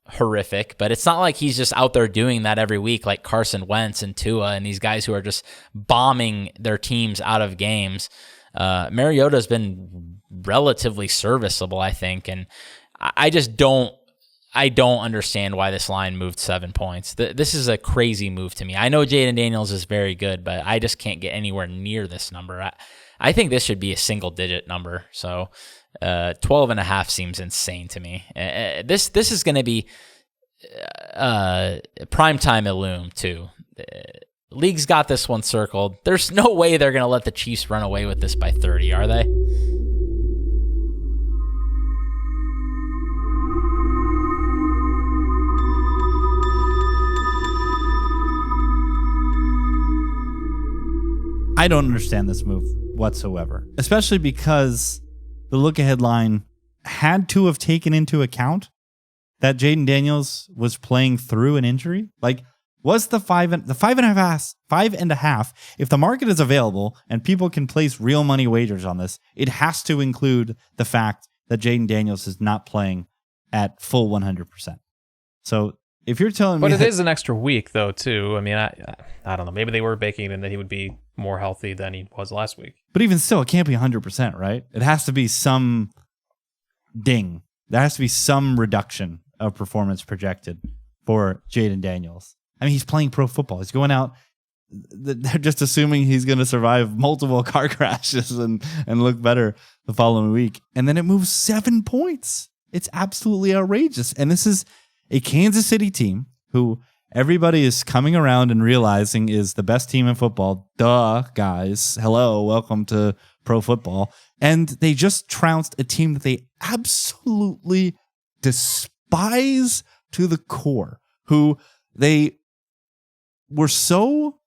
horrific. But it's not like he's just out there doing that every week like Carson Wentz and Tua and these guys who are just bombing their teams out of games. Mariota's been relatively serviceable, I think, and I don't understand why this line moved 7 points. This is a crazy move to me. I know Jaden Daniels is very good, but I just can't get anywhere near this number. I think this should be a single-digit number. So 12.5 seems insane to me. This is going to be primetime Illume, too. League's got this one circled. There's no way they're going to let the Chiefs run away with this by 30, are they? I don't understand this move whatsoever, especially because the look-ahead line had to have taken into account that Jaden Daniels was playing through an injury. Like, was the 5.5? If the market is available and people can place real money wagers on this, it has to include the fact that Jaden Daniels is not playing at full 100%. So if you're telling me, but it is an extra week though too. I mean, I don't know. Maybe they were baking in that he would be more healthy than he was last week. But even still, it can't be 100%, right? It has to be some ding. There has to be some reduction of performance projected for Jaden Daniels. I mean, he's playing pro football. He's going out. They're just assuming he's going to survive multiple car crashes and look better the following week. And then it moves 7 points. It's absolutely outrageous. And this is a Kansas City team who everybody is coming around and realizing is the best team in football. Duh, guys. Hello, welcome to pro football. And they just trounced a team that they absolutely despise to the core, who they were so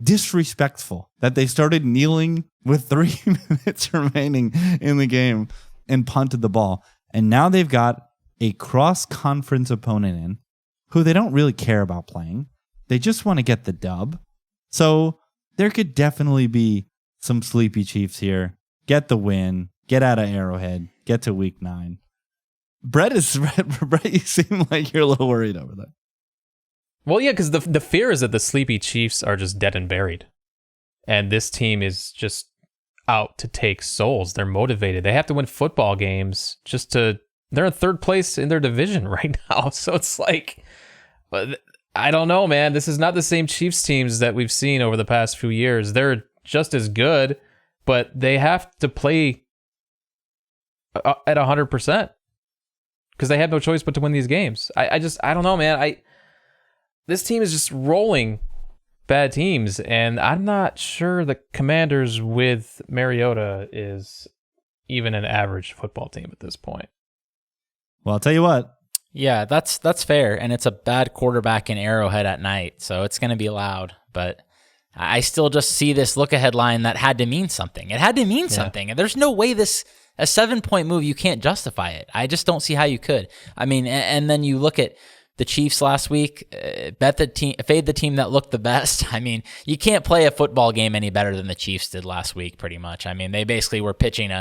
disrespectful that they started kneeling with 3 minutes remaining in the game and punted the ball. And now they've got a cross-conference opponent in who they don't really care about playing. They just want to get the dub. So there could definitely be some sleepy Chiefs here. Get the win. Get out of Arrowhead. Get to week 9. Brett, you seem like you're a little worried over that. Well, yeah, because the fear is that the sleepy Chiefs are just dead and buried. And this team is just out to take souls. They're motivated. They have to win football games just to... They're in third place in their division right now. So it's like... I don't know, man. This is not the same Chiefs teams that we've seen over the past few years. They're just as good, but they have to play at 100% because they have no choice but to win these games. I don't know, man. This team is just rolling bad teams, and I'm not sure the Commanders with Mariota is even an average football team at this point. Well, I'll tell you what. Yeah, that's fair, and it's a bad quarterback in Arrowhead at night, so it's going to be loud. But I still just see this look-ahead line that had to mean something. It had to mean something, and there's no way a 7-point move, you can't justify it. I just don't see how you could. I mean, and then you look at the Chiefs last week, fade the team that looked the best. I mean, you can't play a football game any better than the Chiefs did last week, pretty much. I mean, they basically were pitching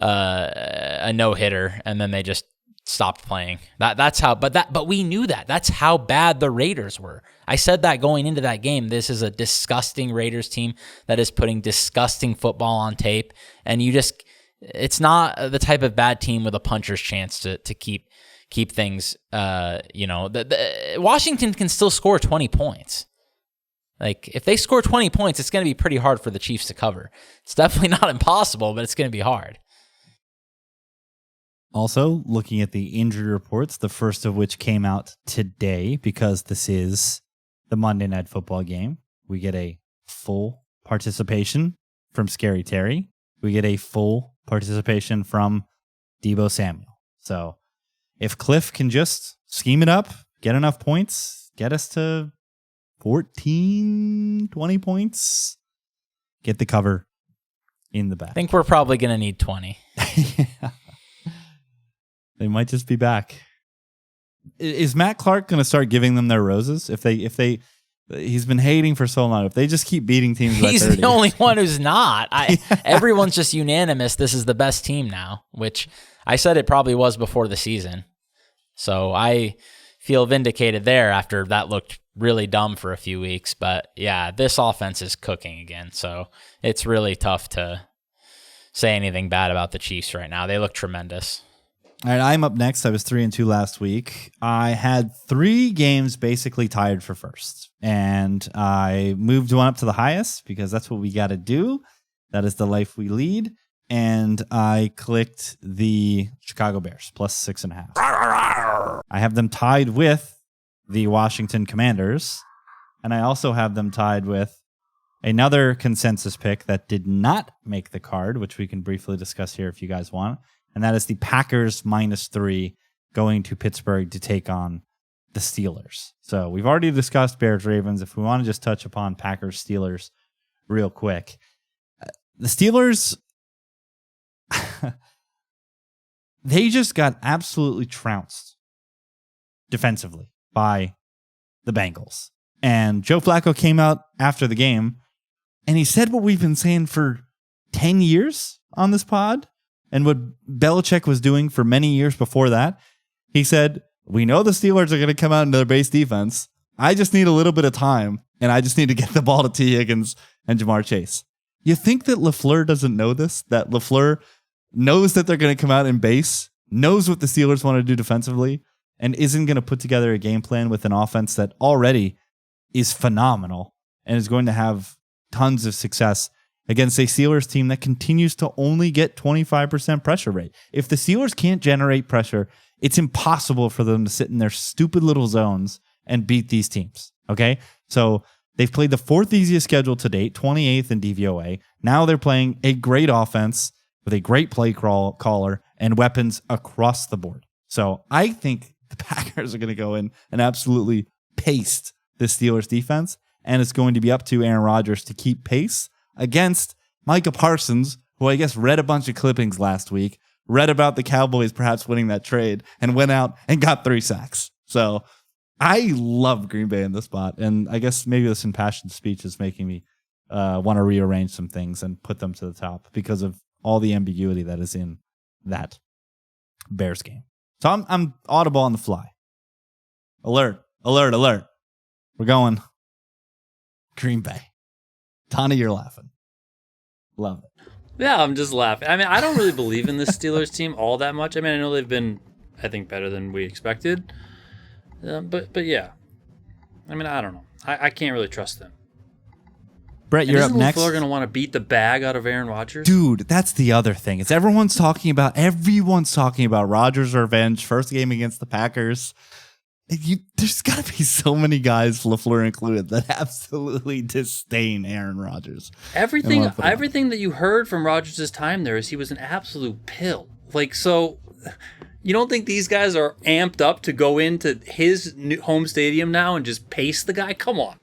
a no-hitter, and then they just stopped playing. That's how. But we knew that. That's how bad the Raiders were. I said that going into that game. This is a disgusting Raiders team that is putting disgusting football on tape, and it's not the type of bad team with a puncher's chance to keep things. Washington can still score 20 points. Like, if they score 20 points, it's going to be pretty hard for the Chiefs to cover. It's definitely not impossible, but it's going to be hard. Also, looking at the injury reports, the first of which came out today because this is the Monday Night Football game. We get a full participation from Scary Terry. We get a full participation from Deebo Samuel. So if Cliff can just scheme it up, get enough points, get us to 14, 20 points, get the cover in the back. I think we're probably going to need 20. Yeah. They might just be back. Is Matt Clark going to start giving them their roses? He's been hating for so long. If they just keep beating teams by 30. He's the only one who's not. Everyone's just unanimous. This is the best team now, which I said it probably was before the season. So I feel vindicated there after that looked really dumb for a few weeks. But yeah, this offense is cooking again. So it's really tough to say anything bad about the Chiefs right now. They look tremendous. All right, I'm up next. I was 3-2 last week. I had 3 games basically tied for first, and I moved one up to the highest because that's what we got to do. That is the life we lead. And I clicked the Chicago Bears plus 6.5. I have them tied with the Washington Commanders, and I also have them tied with another consensus pick that did not make the card, which we can briefly discuss here if you guys want. And that is the Packers -3 going to Pittsburgh to take on the Steelers. So we've already discussed Bears-Ravens. If we want to just touch upon Packers-Steelers real quick. The Steelers, they just got absolutely trounced defensively by the Bengals. And Joe Flacco came out after the game, and he said what we've been saying for 10 years on this pod. And what Belichick was doing for many years before that, he said, we know the Steelers are going to come out into their base defense. I just need a little bit of time, and I just need to get the ball to T. Higgins and Jamar Chase. You think that LaFleur doesn't know this? That LaFleur knows that they're going to come out in base, knows what the Steelers want to do defensively, and isn't going to put together a game plan with an offense that already is phenomenal and is going to have tons of success against a Steelers team that continues to only get 25% pressure rate. If the Steelers can't generate pressure, it's impossible for them to sit in their stupid little zones and beat these teams. Okay? So they've played the 4th easiest schedule to date, 28th in DVOA. Now they're playing a great offense with a great play caller and weapons across the board. So I think the Packers are going to go in and absolutely paste the Steelers defense, and it's going to be up to Aaron Rodgers to keep pace against Micah Parsons, who I guess read a bunch of clippings last week, read about the Cowboys perhaps winning that trade, and went out and got 3 sacks. So I love Green Bay in this spot, and I guess maybe this impassioned speech is making me want to rearrange some things and put them to the top because of all the ambiguity that is in that Bears game. So I'm audible on the fly. Alert, alert, alert. We're going Green Bay. Tani, you're laughing. Love it. Yeah, I'm just laughing. I mean, I don't really believe in this Steelers team all that much. I mean, I know they've been, I think, better than we expected. But yeah, I mean, I don't know. I can't really trust them. Brett, you're up Isn't next. LaFleur going to want to beat the bag out of Aaron Rodgers? Dude, that's the other thing. It's everyone's talking about Rodgers' revenge, first game against the Packers. There's got to be so many guys, LaFleur included, that absolutely disdain Aaron Rodgers. Everything that you heard from Rodgers' time there is he was an absolute pill. Like, so you don't think these guys are amped up to go into his new home stadium now and just pace the guy? Come on.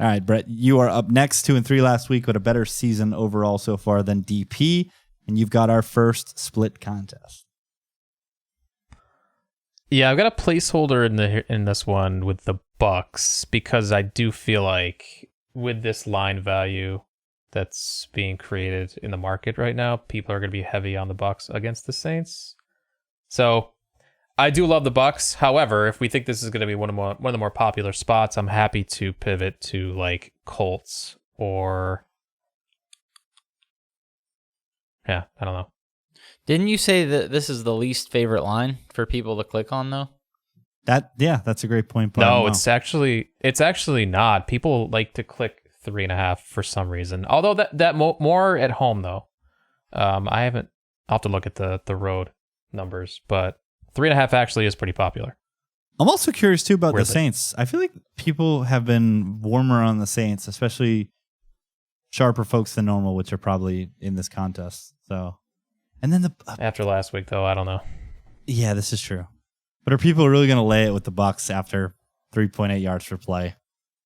All right, Brett, you are up next, 2-3 last week, with a better season overall so far than DP, and you've got our first split contest. Yeah, I've got a placeholder in this one with the Bucks because I do feel like with this line value that's being created in the market right now, people are going to be heavy on the Bucks against the Saints. So I do love the Bucks. However, if we think this is going to be one of the more popular spots, I'm happy to pivot to like Colts or I don't know. Didn't you say that this is the least favorite line for people to click on, though? That's a great point. But No, it's actually not. People like to click 3.5 for some reason. Although that more at home though. I'll have to look at the road numbers, but 3.5 actually is pretty popular. I'm also curious too about the Weirdly. Saints. I feel like people have been warmer on the Saints, especially sharper folks than normal, which are probably in this contest. So, and then After last week though, I don't know. yeah, this is true. But are people really going to lay it with the Bucks after 3.8 yards per play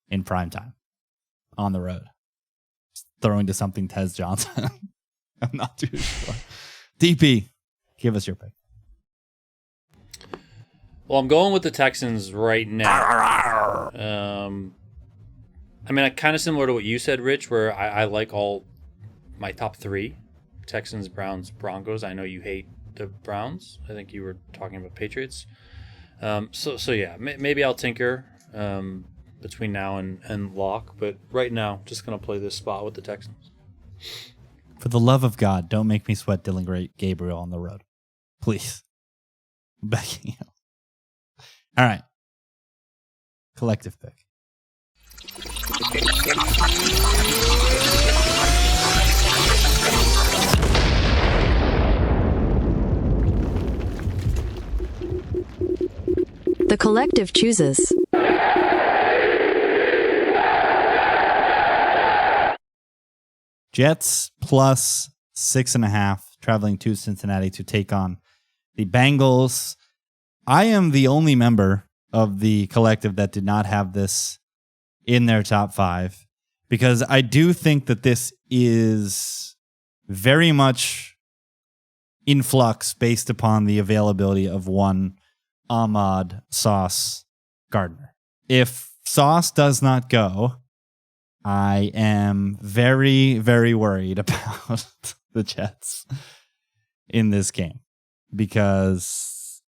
in prime time on the road, just throwing to something Tez Johnson? I'm not too sure. DP, give us your pick. Well, I'm going with the Texans right now. I mean, kind of similar to what you said, Rich, where I like all my top three. Texans, Browns, Broncos. I know you hate the Browns. I think you were talking about Patriots. So yeah, maybe I'll tinker between now and lock. But right now, just going to play this spot with the Texans. For the love of God, don't make me sweat Dylan Gabriel on the road. Please. I'm begging you. All right. Collective pick. The collective chooses. Jets plus 6.5, traveling to Cincinnati to take on the Bengals. I am the only member of the collective that did not have this in their top 5 because I do think that this is very much in flux based upon the availability of one Ahmad Sauce Gardner. If Sauce does not go, I am very, very worried about the Jets in this game because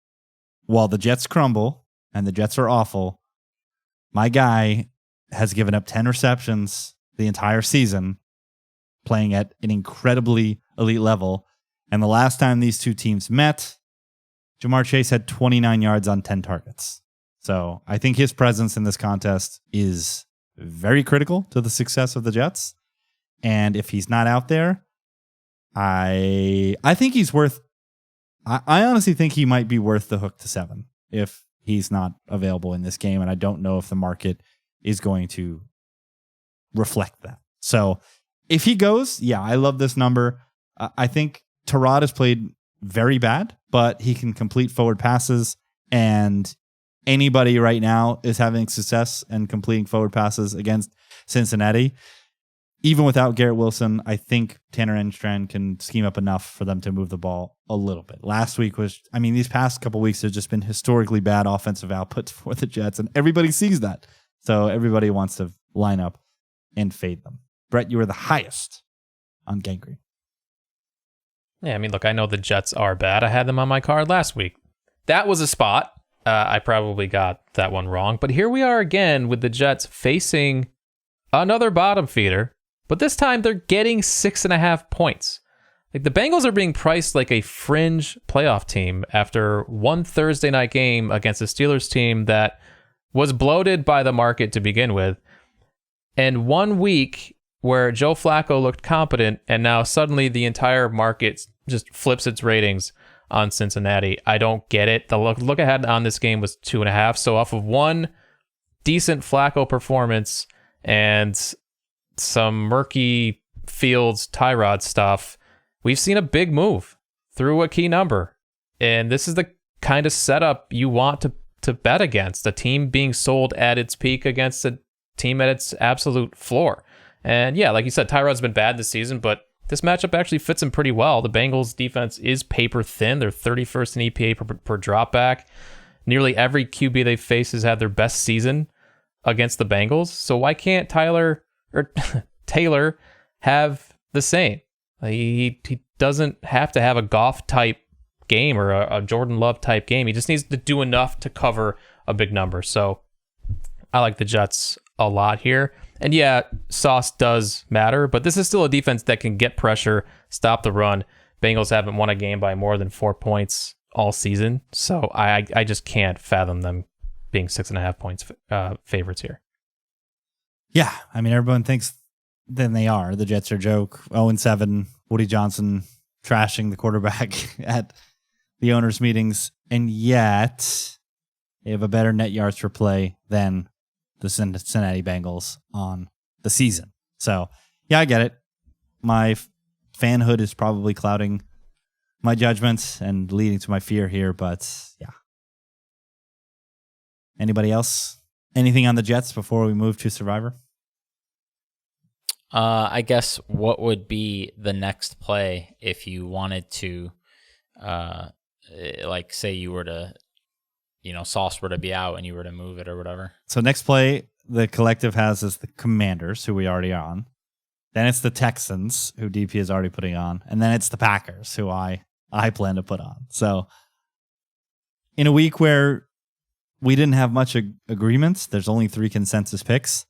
while the Jets crumble and the Jets are awful, my guy has given up 10 receptions the entire season playing at an incredibly elite level. And the last time these two teams met, Jamar Chase had 29 yards on 10 targets. So I think his presence in this contest is very critical to the success of the Jets. And if he's not out there, I think he's worth... I honestly think he might be worth the hook to 7 if he's not available in this game. And I don't know if the market is going to reflect that. So if he goes, yeah, I love this number. I think Tyrod has played very bad, but he can complete forward passes, and anybody right now is having success and completing forward passes against Cincinnati. Even without Garrett Wilson, I think Tanner Engstrand can scheme up enough for them to move the ball a little bit. Last week these past couple weeks have just been historically bad offensive outputs for the Jets, and everybody sees that. So everybody wants to line up and fade them. Brett, you were the highest on Gangrene. Yeah, I mean, look, I know the Jets are bad. I had them on my card last week. That was a spot. I probably got that one wrong. But here we are again with the Jets facing another bottom feeder. But this time they're getting 6.5 points. Like the Bengals are being priced like a fringe playoff team after one Thursday night game against a Steelers team that was bloated by the market to begin with. And 1 week where Joe Flacco looked competent, and now suddenly the entire market just flips its ratings on Cincinnati. I don't get it. The look ahead on this game was 2.5. So off of one decent Flacco performance and some murky Fields Tyrod stuff, we've seen a big move through a key number. And this is the kind of setup you want to bet against, a team being sold at its peak against a team at its absolute floor. And yeah, like you said, Tyrod's been bad this season, but this matchup actually fits him pretty well. The Bengals defense is paper thin. They're 31st in EPA per dropback. Nearly every QB they face has had their best season against the Bengals. So why can't Taylor have the same? He doesn't have to have a Goff type game or a Jordan Love type game. He just needs to do enough to cover a big number. So I like the Jets a lot here. And yeah, sauce does matter, but this is still a defense that can get pressure, stop the run. Bengals haven't won a game by more than 4 points all season, so I just can't fathom them being 6.5 points favorites here. Yeah, I mean, everyone thinks then they are. The Jets are a joke. 0-7, Woody Johnson trashing the quarterback at the owners' meetings, and yet they have a better net yards per play than the Cincinnati Bengals on the season. So, yeah, I get it. My fanhood is probably clouding my judgments and leading to my fear here, but yeah. Anybody else? Anything on the Jets before we move to Survivor? I guess what would be the next play if you wanted to, like, say you were to, Sauce were to be out and you were to move it or whatever. So next play the collective has is the Commanders, who we already are on. Then it's the Texans, who DP is already putting on. And then it's the Packers, who I plan to put on. So in a week where we didn't have much agreements, there's only 3 consensus picks.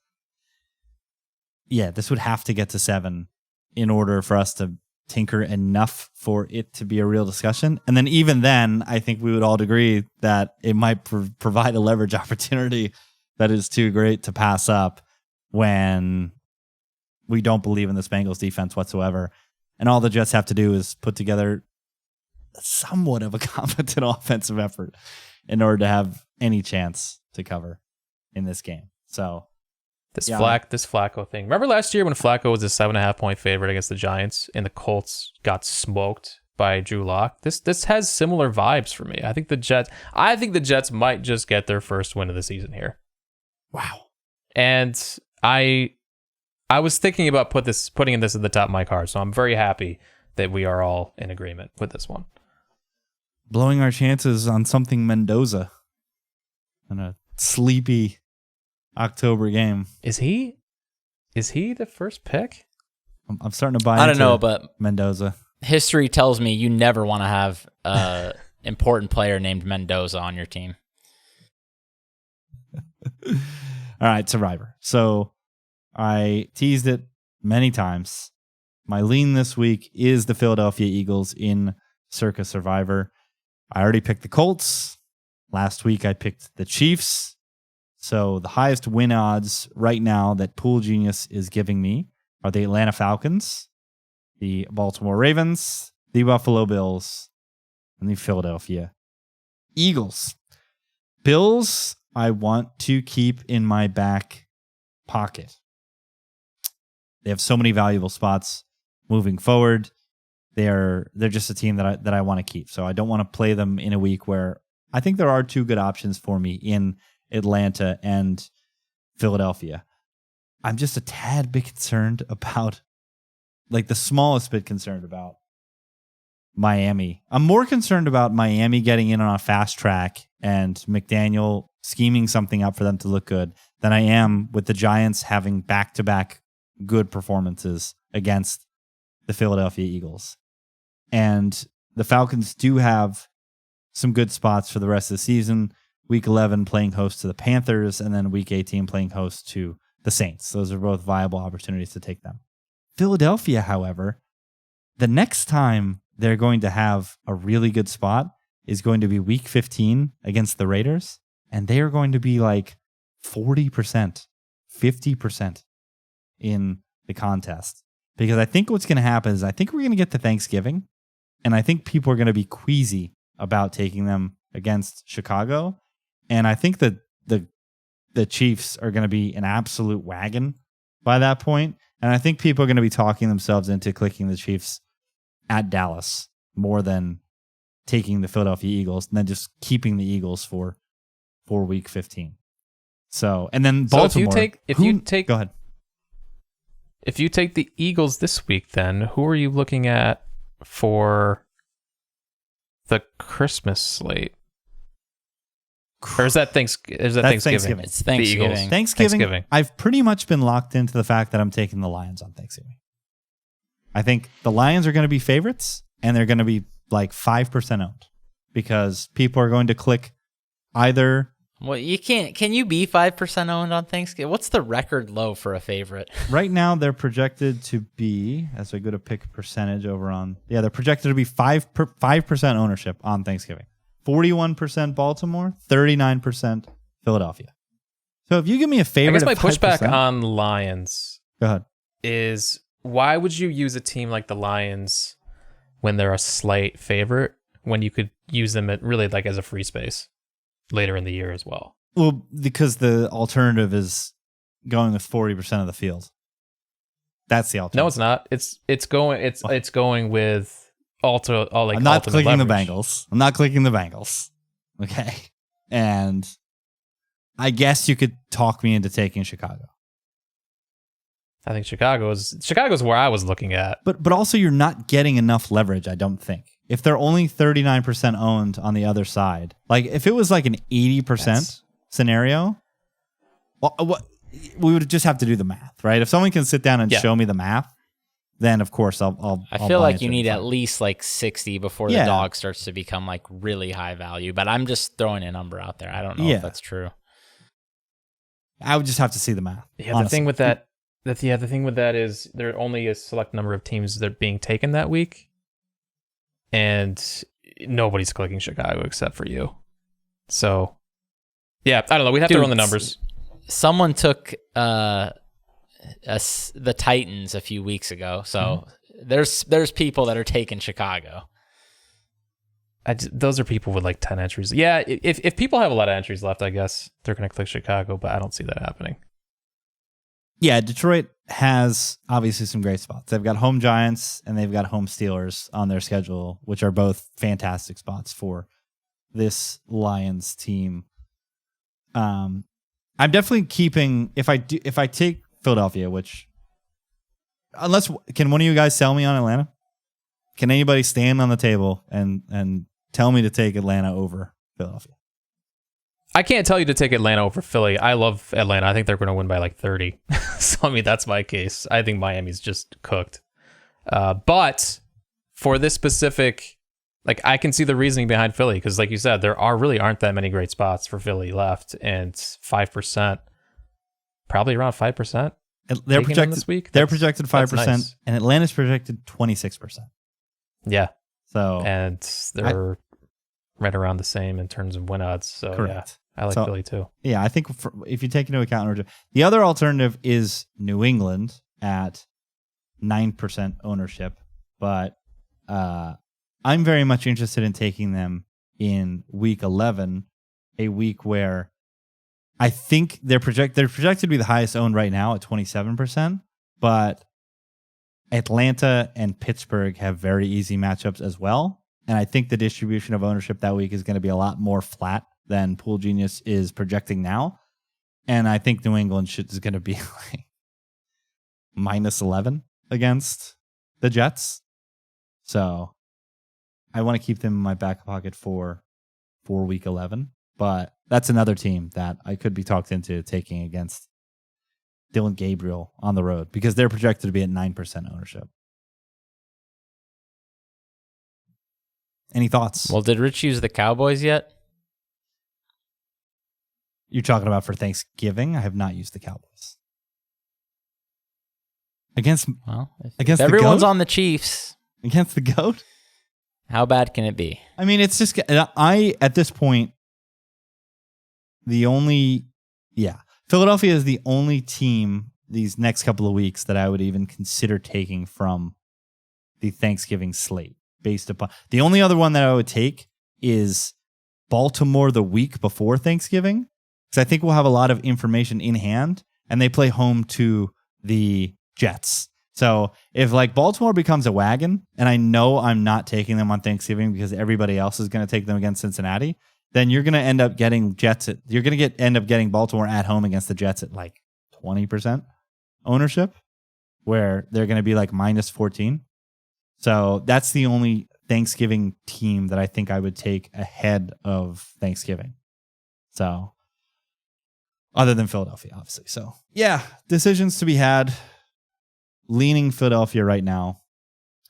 Yeah, this would have to get to 7 in order for us to tinker enough for it to be a real discussion. And then even then, I think we would all agree that it might provide a leverage opportunity that is too great to pass up when we don't believe in this Bengals defense whatsoever. And all the Jets have to do is put together somewhat of a competent offensive effort in order to have any chance to cover in this game. So This Flacco thing. Remember last year when Flacco was a 7.5 point favorite against the Giants and the Colts got smoked by Drew Lock? This has similar vibes for me. I think the Jets might just get their first win of the season here. wow. And I was thinking about putting this at the top of my card, so I'm very happy that we are all in agreement with this one. Blowing our chances on something Mendoza in a sleepy October game. Is he the first pick? I'm starting to buy I don't into know, but Mendoza. history tells me you never want to have an important player named Mendoza on your team. All right, Survivor. So I teased it many times. My lean this week is the Philadelphia Eagles in Circa Survivor. I already picked the Colts. Last week I picked the Chiefs. So the highest win odds right now that Pool Genius is giving me are the Atlanta Falcons, the Baltimore Ravens, the Buffalo Bills, and the Philadelphia Eagles. Bills, I want to keep in my back pocket. They have so many valuable spots moving forward. They're just a team that I want to keep. So I don't want to play them in a week where I think there are 2 good options for me in Atlanta and Philadelphia. I'm just a tad bit concerned about, like, the smallest bit concerned about Miami. I'm more concerned about Miami getting in on a fast track and McDaniel scheming something up for them to look good than I am with the Giants having back-to-back good performances against the Philadelphia Eagles. And the Falcons do have some good spots for the rest of the season. Week 11 playing host to the Panthers, and then Week 18 playing host to the Saints. Those are both viable opportunities to take them. Philadelphia, however, the next time they're going to have a really good spot is going to be Week 15 against the Raiders, and they are going to be like 40%, 50% in the contest. Because I think what's going to happen is I think we're going to get to Thanksgiving, and I think people are going to be queasy about taking them against Chicago. And I think that the Chiefs are going to be an absolute wagon by that point. And I think people are going to be talking themselves into clicking the Chiefs at Dallas more than taking the Philadelphia Eagles and then just keeping the Eagles for week 15. So, and then Baltimore. So if you take go ahead. If you take the Eagles this week, then who are you looking at for the Christmas slate? Or is that Thanksgiving? That's Thanksgiving. It's Thanksgiving. The Eagles. Thanksgiving. I've pretty much been locked into the fact that I'm taking the Lions on Thanksgiving. I think the Lions are going to be favorites, and they're going to be like 5% owned because people are going to click either. Well, you can't. Can you be 5% owned on Thanksgiving? What's the record low for a favorite? Right now, they're projected to be, as I go to pick a percentage over on, they're projected to be 5% ownership on Thanksgiving. 41% Baltimore, 39% Philadelphia. So if you give me a favorite, I guess my at 5%, pushback on Lions go ahead. is why would you use a team like the Lions when they're a slight favorite when you could use them really like as a free space later in the year as well? Well, because the alternative is going with 40% of the field. That's the alternative. No, it's not. It's going with I'm not clicking leverage. the Bengals. I'm not clicking the Bengals. Okay. And I guess you could talk me into taking Chicago. I think Chicago's where I was looking at. But also you're not getting enough leverage, I don't think. If they're only 39% owned on the other side, like if it was like an 80% scenario, well, we would just have to do the math, right? If someone can sit down and show me the math, then of course I'll I feel buy like it you to need the at front. least like 60 before the dog starts to become like really high value. But I'm just throwing a number out there. I don't know if that's true. I would just have to see the math. Yeah, honestly. the thing with that is there are only a select number of teams that are being taken that week, and nobody's clicking Chicago except for you. So, yeah, I don't know. We'd have to run the numbers. Someone took the Titans a few weeks ago, so there's people that are taking Chicago. Those are people with like 10 entries. Yeah, if people have a lot of entries left, I guess they're going to click Chicago, but I don't see that happening. Yeah, Detroit has obviously some great spots. They've got home Giants and they've got home Steelers on their schedule, which are both fantastic spots for this Lions team. I'm definitely keeping if I take Philadelphia, which can one of you guys sell me on Atlanta? Can anybody stand on the table and tell me to take Atlanta over Philadelphia? I can't tell you to take Atlanta over Philly. I love Atlanta. I think they're going to win by like 30. So, I mean, that's my case. I think Miami's just cooked. But for this specific, like, I can see the reasoning behind Philly because, like you said, there aren't that many great spots for Philly left, and 5%, probably around 5%. They're projected this week. They're projected 5%, nice. and Atlanta's projected 26%. Yeah. So, and they're right around the same in terms of win odds. So, correct. Yeah, I like Philly too. Yeah, I think if you take into account the other alternative is New England at 9% ownership, but I'm very much interested in taking them in week 11, a week where I think they're projected to be the highest owned right now at 27%, but Atlanta and Pittsburgh have very easy matchups as well. And I think the distribution of ownership that week is going to be a lot more flat than Pool Genius is projecting now. And I think New England is going to be like minus 11 against the Jets. So I want to keep them in my back pocket for week 11. But that's another team that I could be talked into taking against Dylan Gabriel on the road because they're projected to be at 9% ownership. Any thoughts? Well, did Rich use the Cowboys yet? You're talking about for Thanksgiving? I have not used the Cowboys. Against everyone's the GOAT? on the Chiefs. Against the GOAT? How bad can it be? I mean, it's just, at this point, Philadelphia is the only team these next couple of weeks that I would even consider taking from the Thanksgiving slate based upon the only other one that I would take is Baltimore the week before Thanksgiving. Because I think we'll have a lot of information in hand and they play home to the Jets. So if like Baltimore becomes a wagon and I know I'm not taking them on Thanksgiving because everybody else is going to take them against Cincinnati, then you're going to end up getting end up getting Baltimore at home against the Jets at like 20% ownership where they're going to be like minus 14. So that's the only Thanksgiving team that I think I would take ahead of Thanksgiving. So other than Philadelphia, obviously. So yeah, decisions to be had. Leaning Philadelphia right now.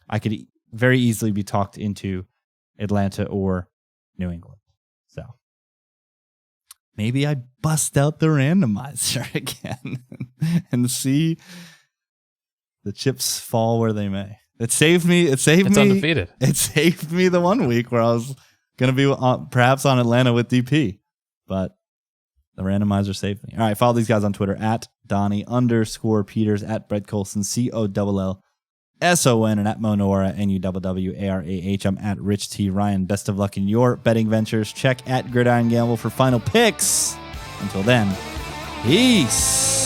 I could very easily be talked into Atlanta or New England. So maybe I bust out the randomizer again and see the chips fall where they may. It saved me. It's undefeated. It saved me the 1 week where I was going to be perhaps on Atlanta with DP, but the randomizer saved me. All right, follow these guys on Twitter at Donnie_Peters, at Brett Colson, COLLSON, and at Monora, NUWWARAH. I'm at Rich T. Ryan. Best of luck in your betting ventures. Check at Gridiron Gamble for final picks. Until then, peace.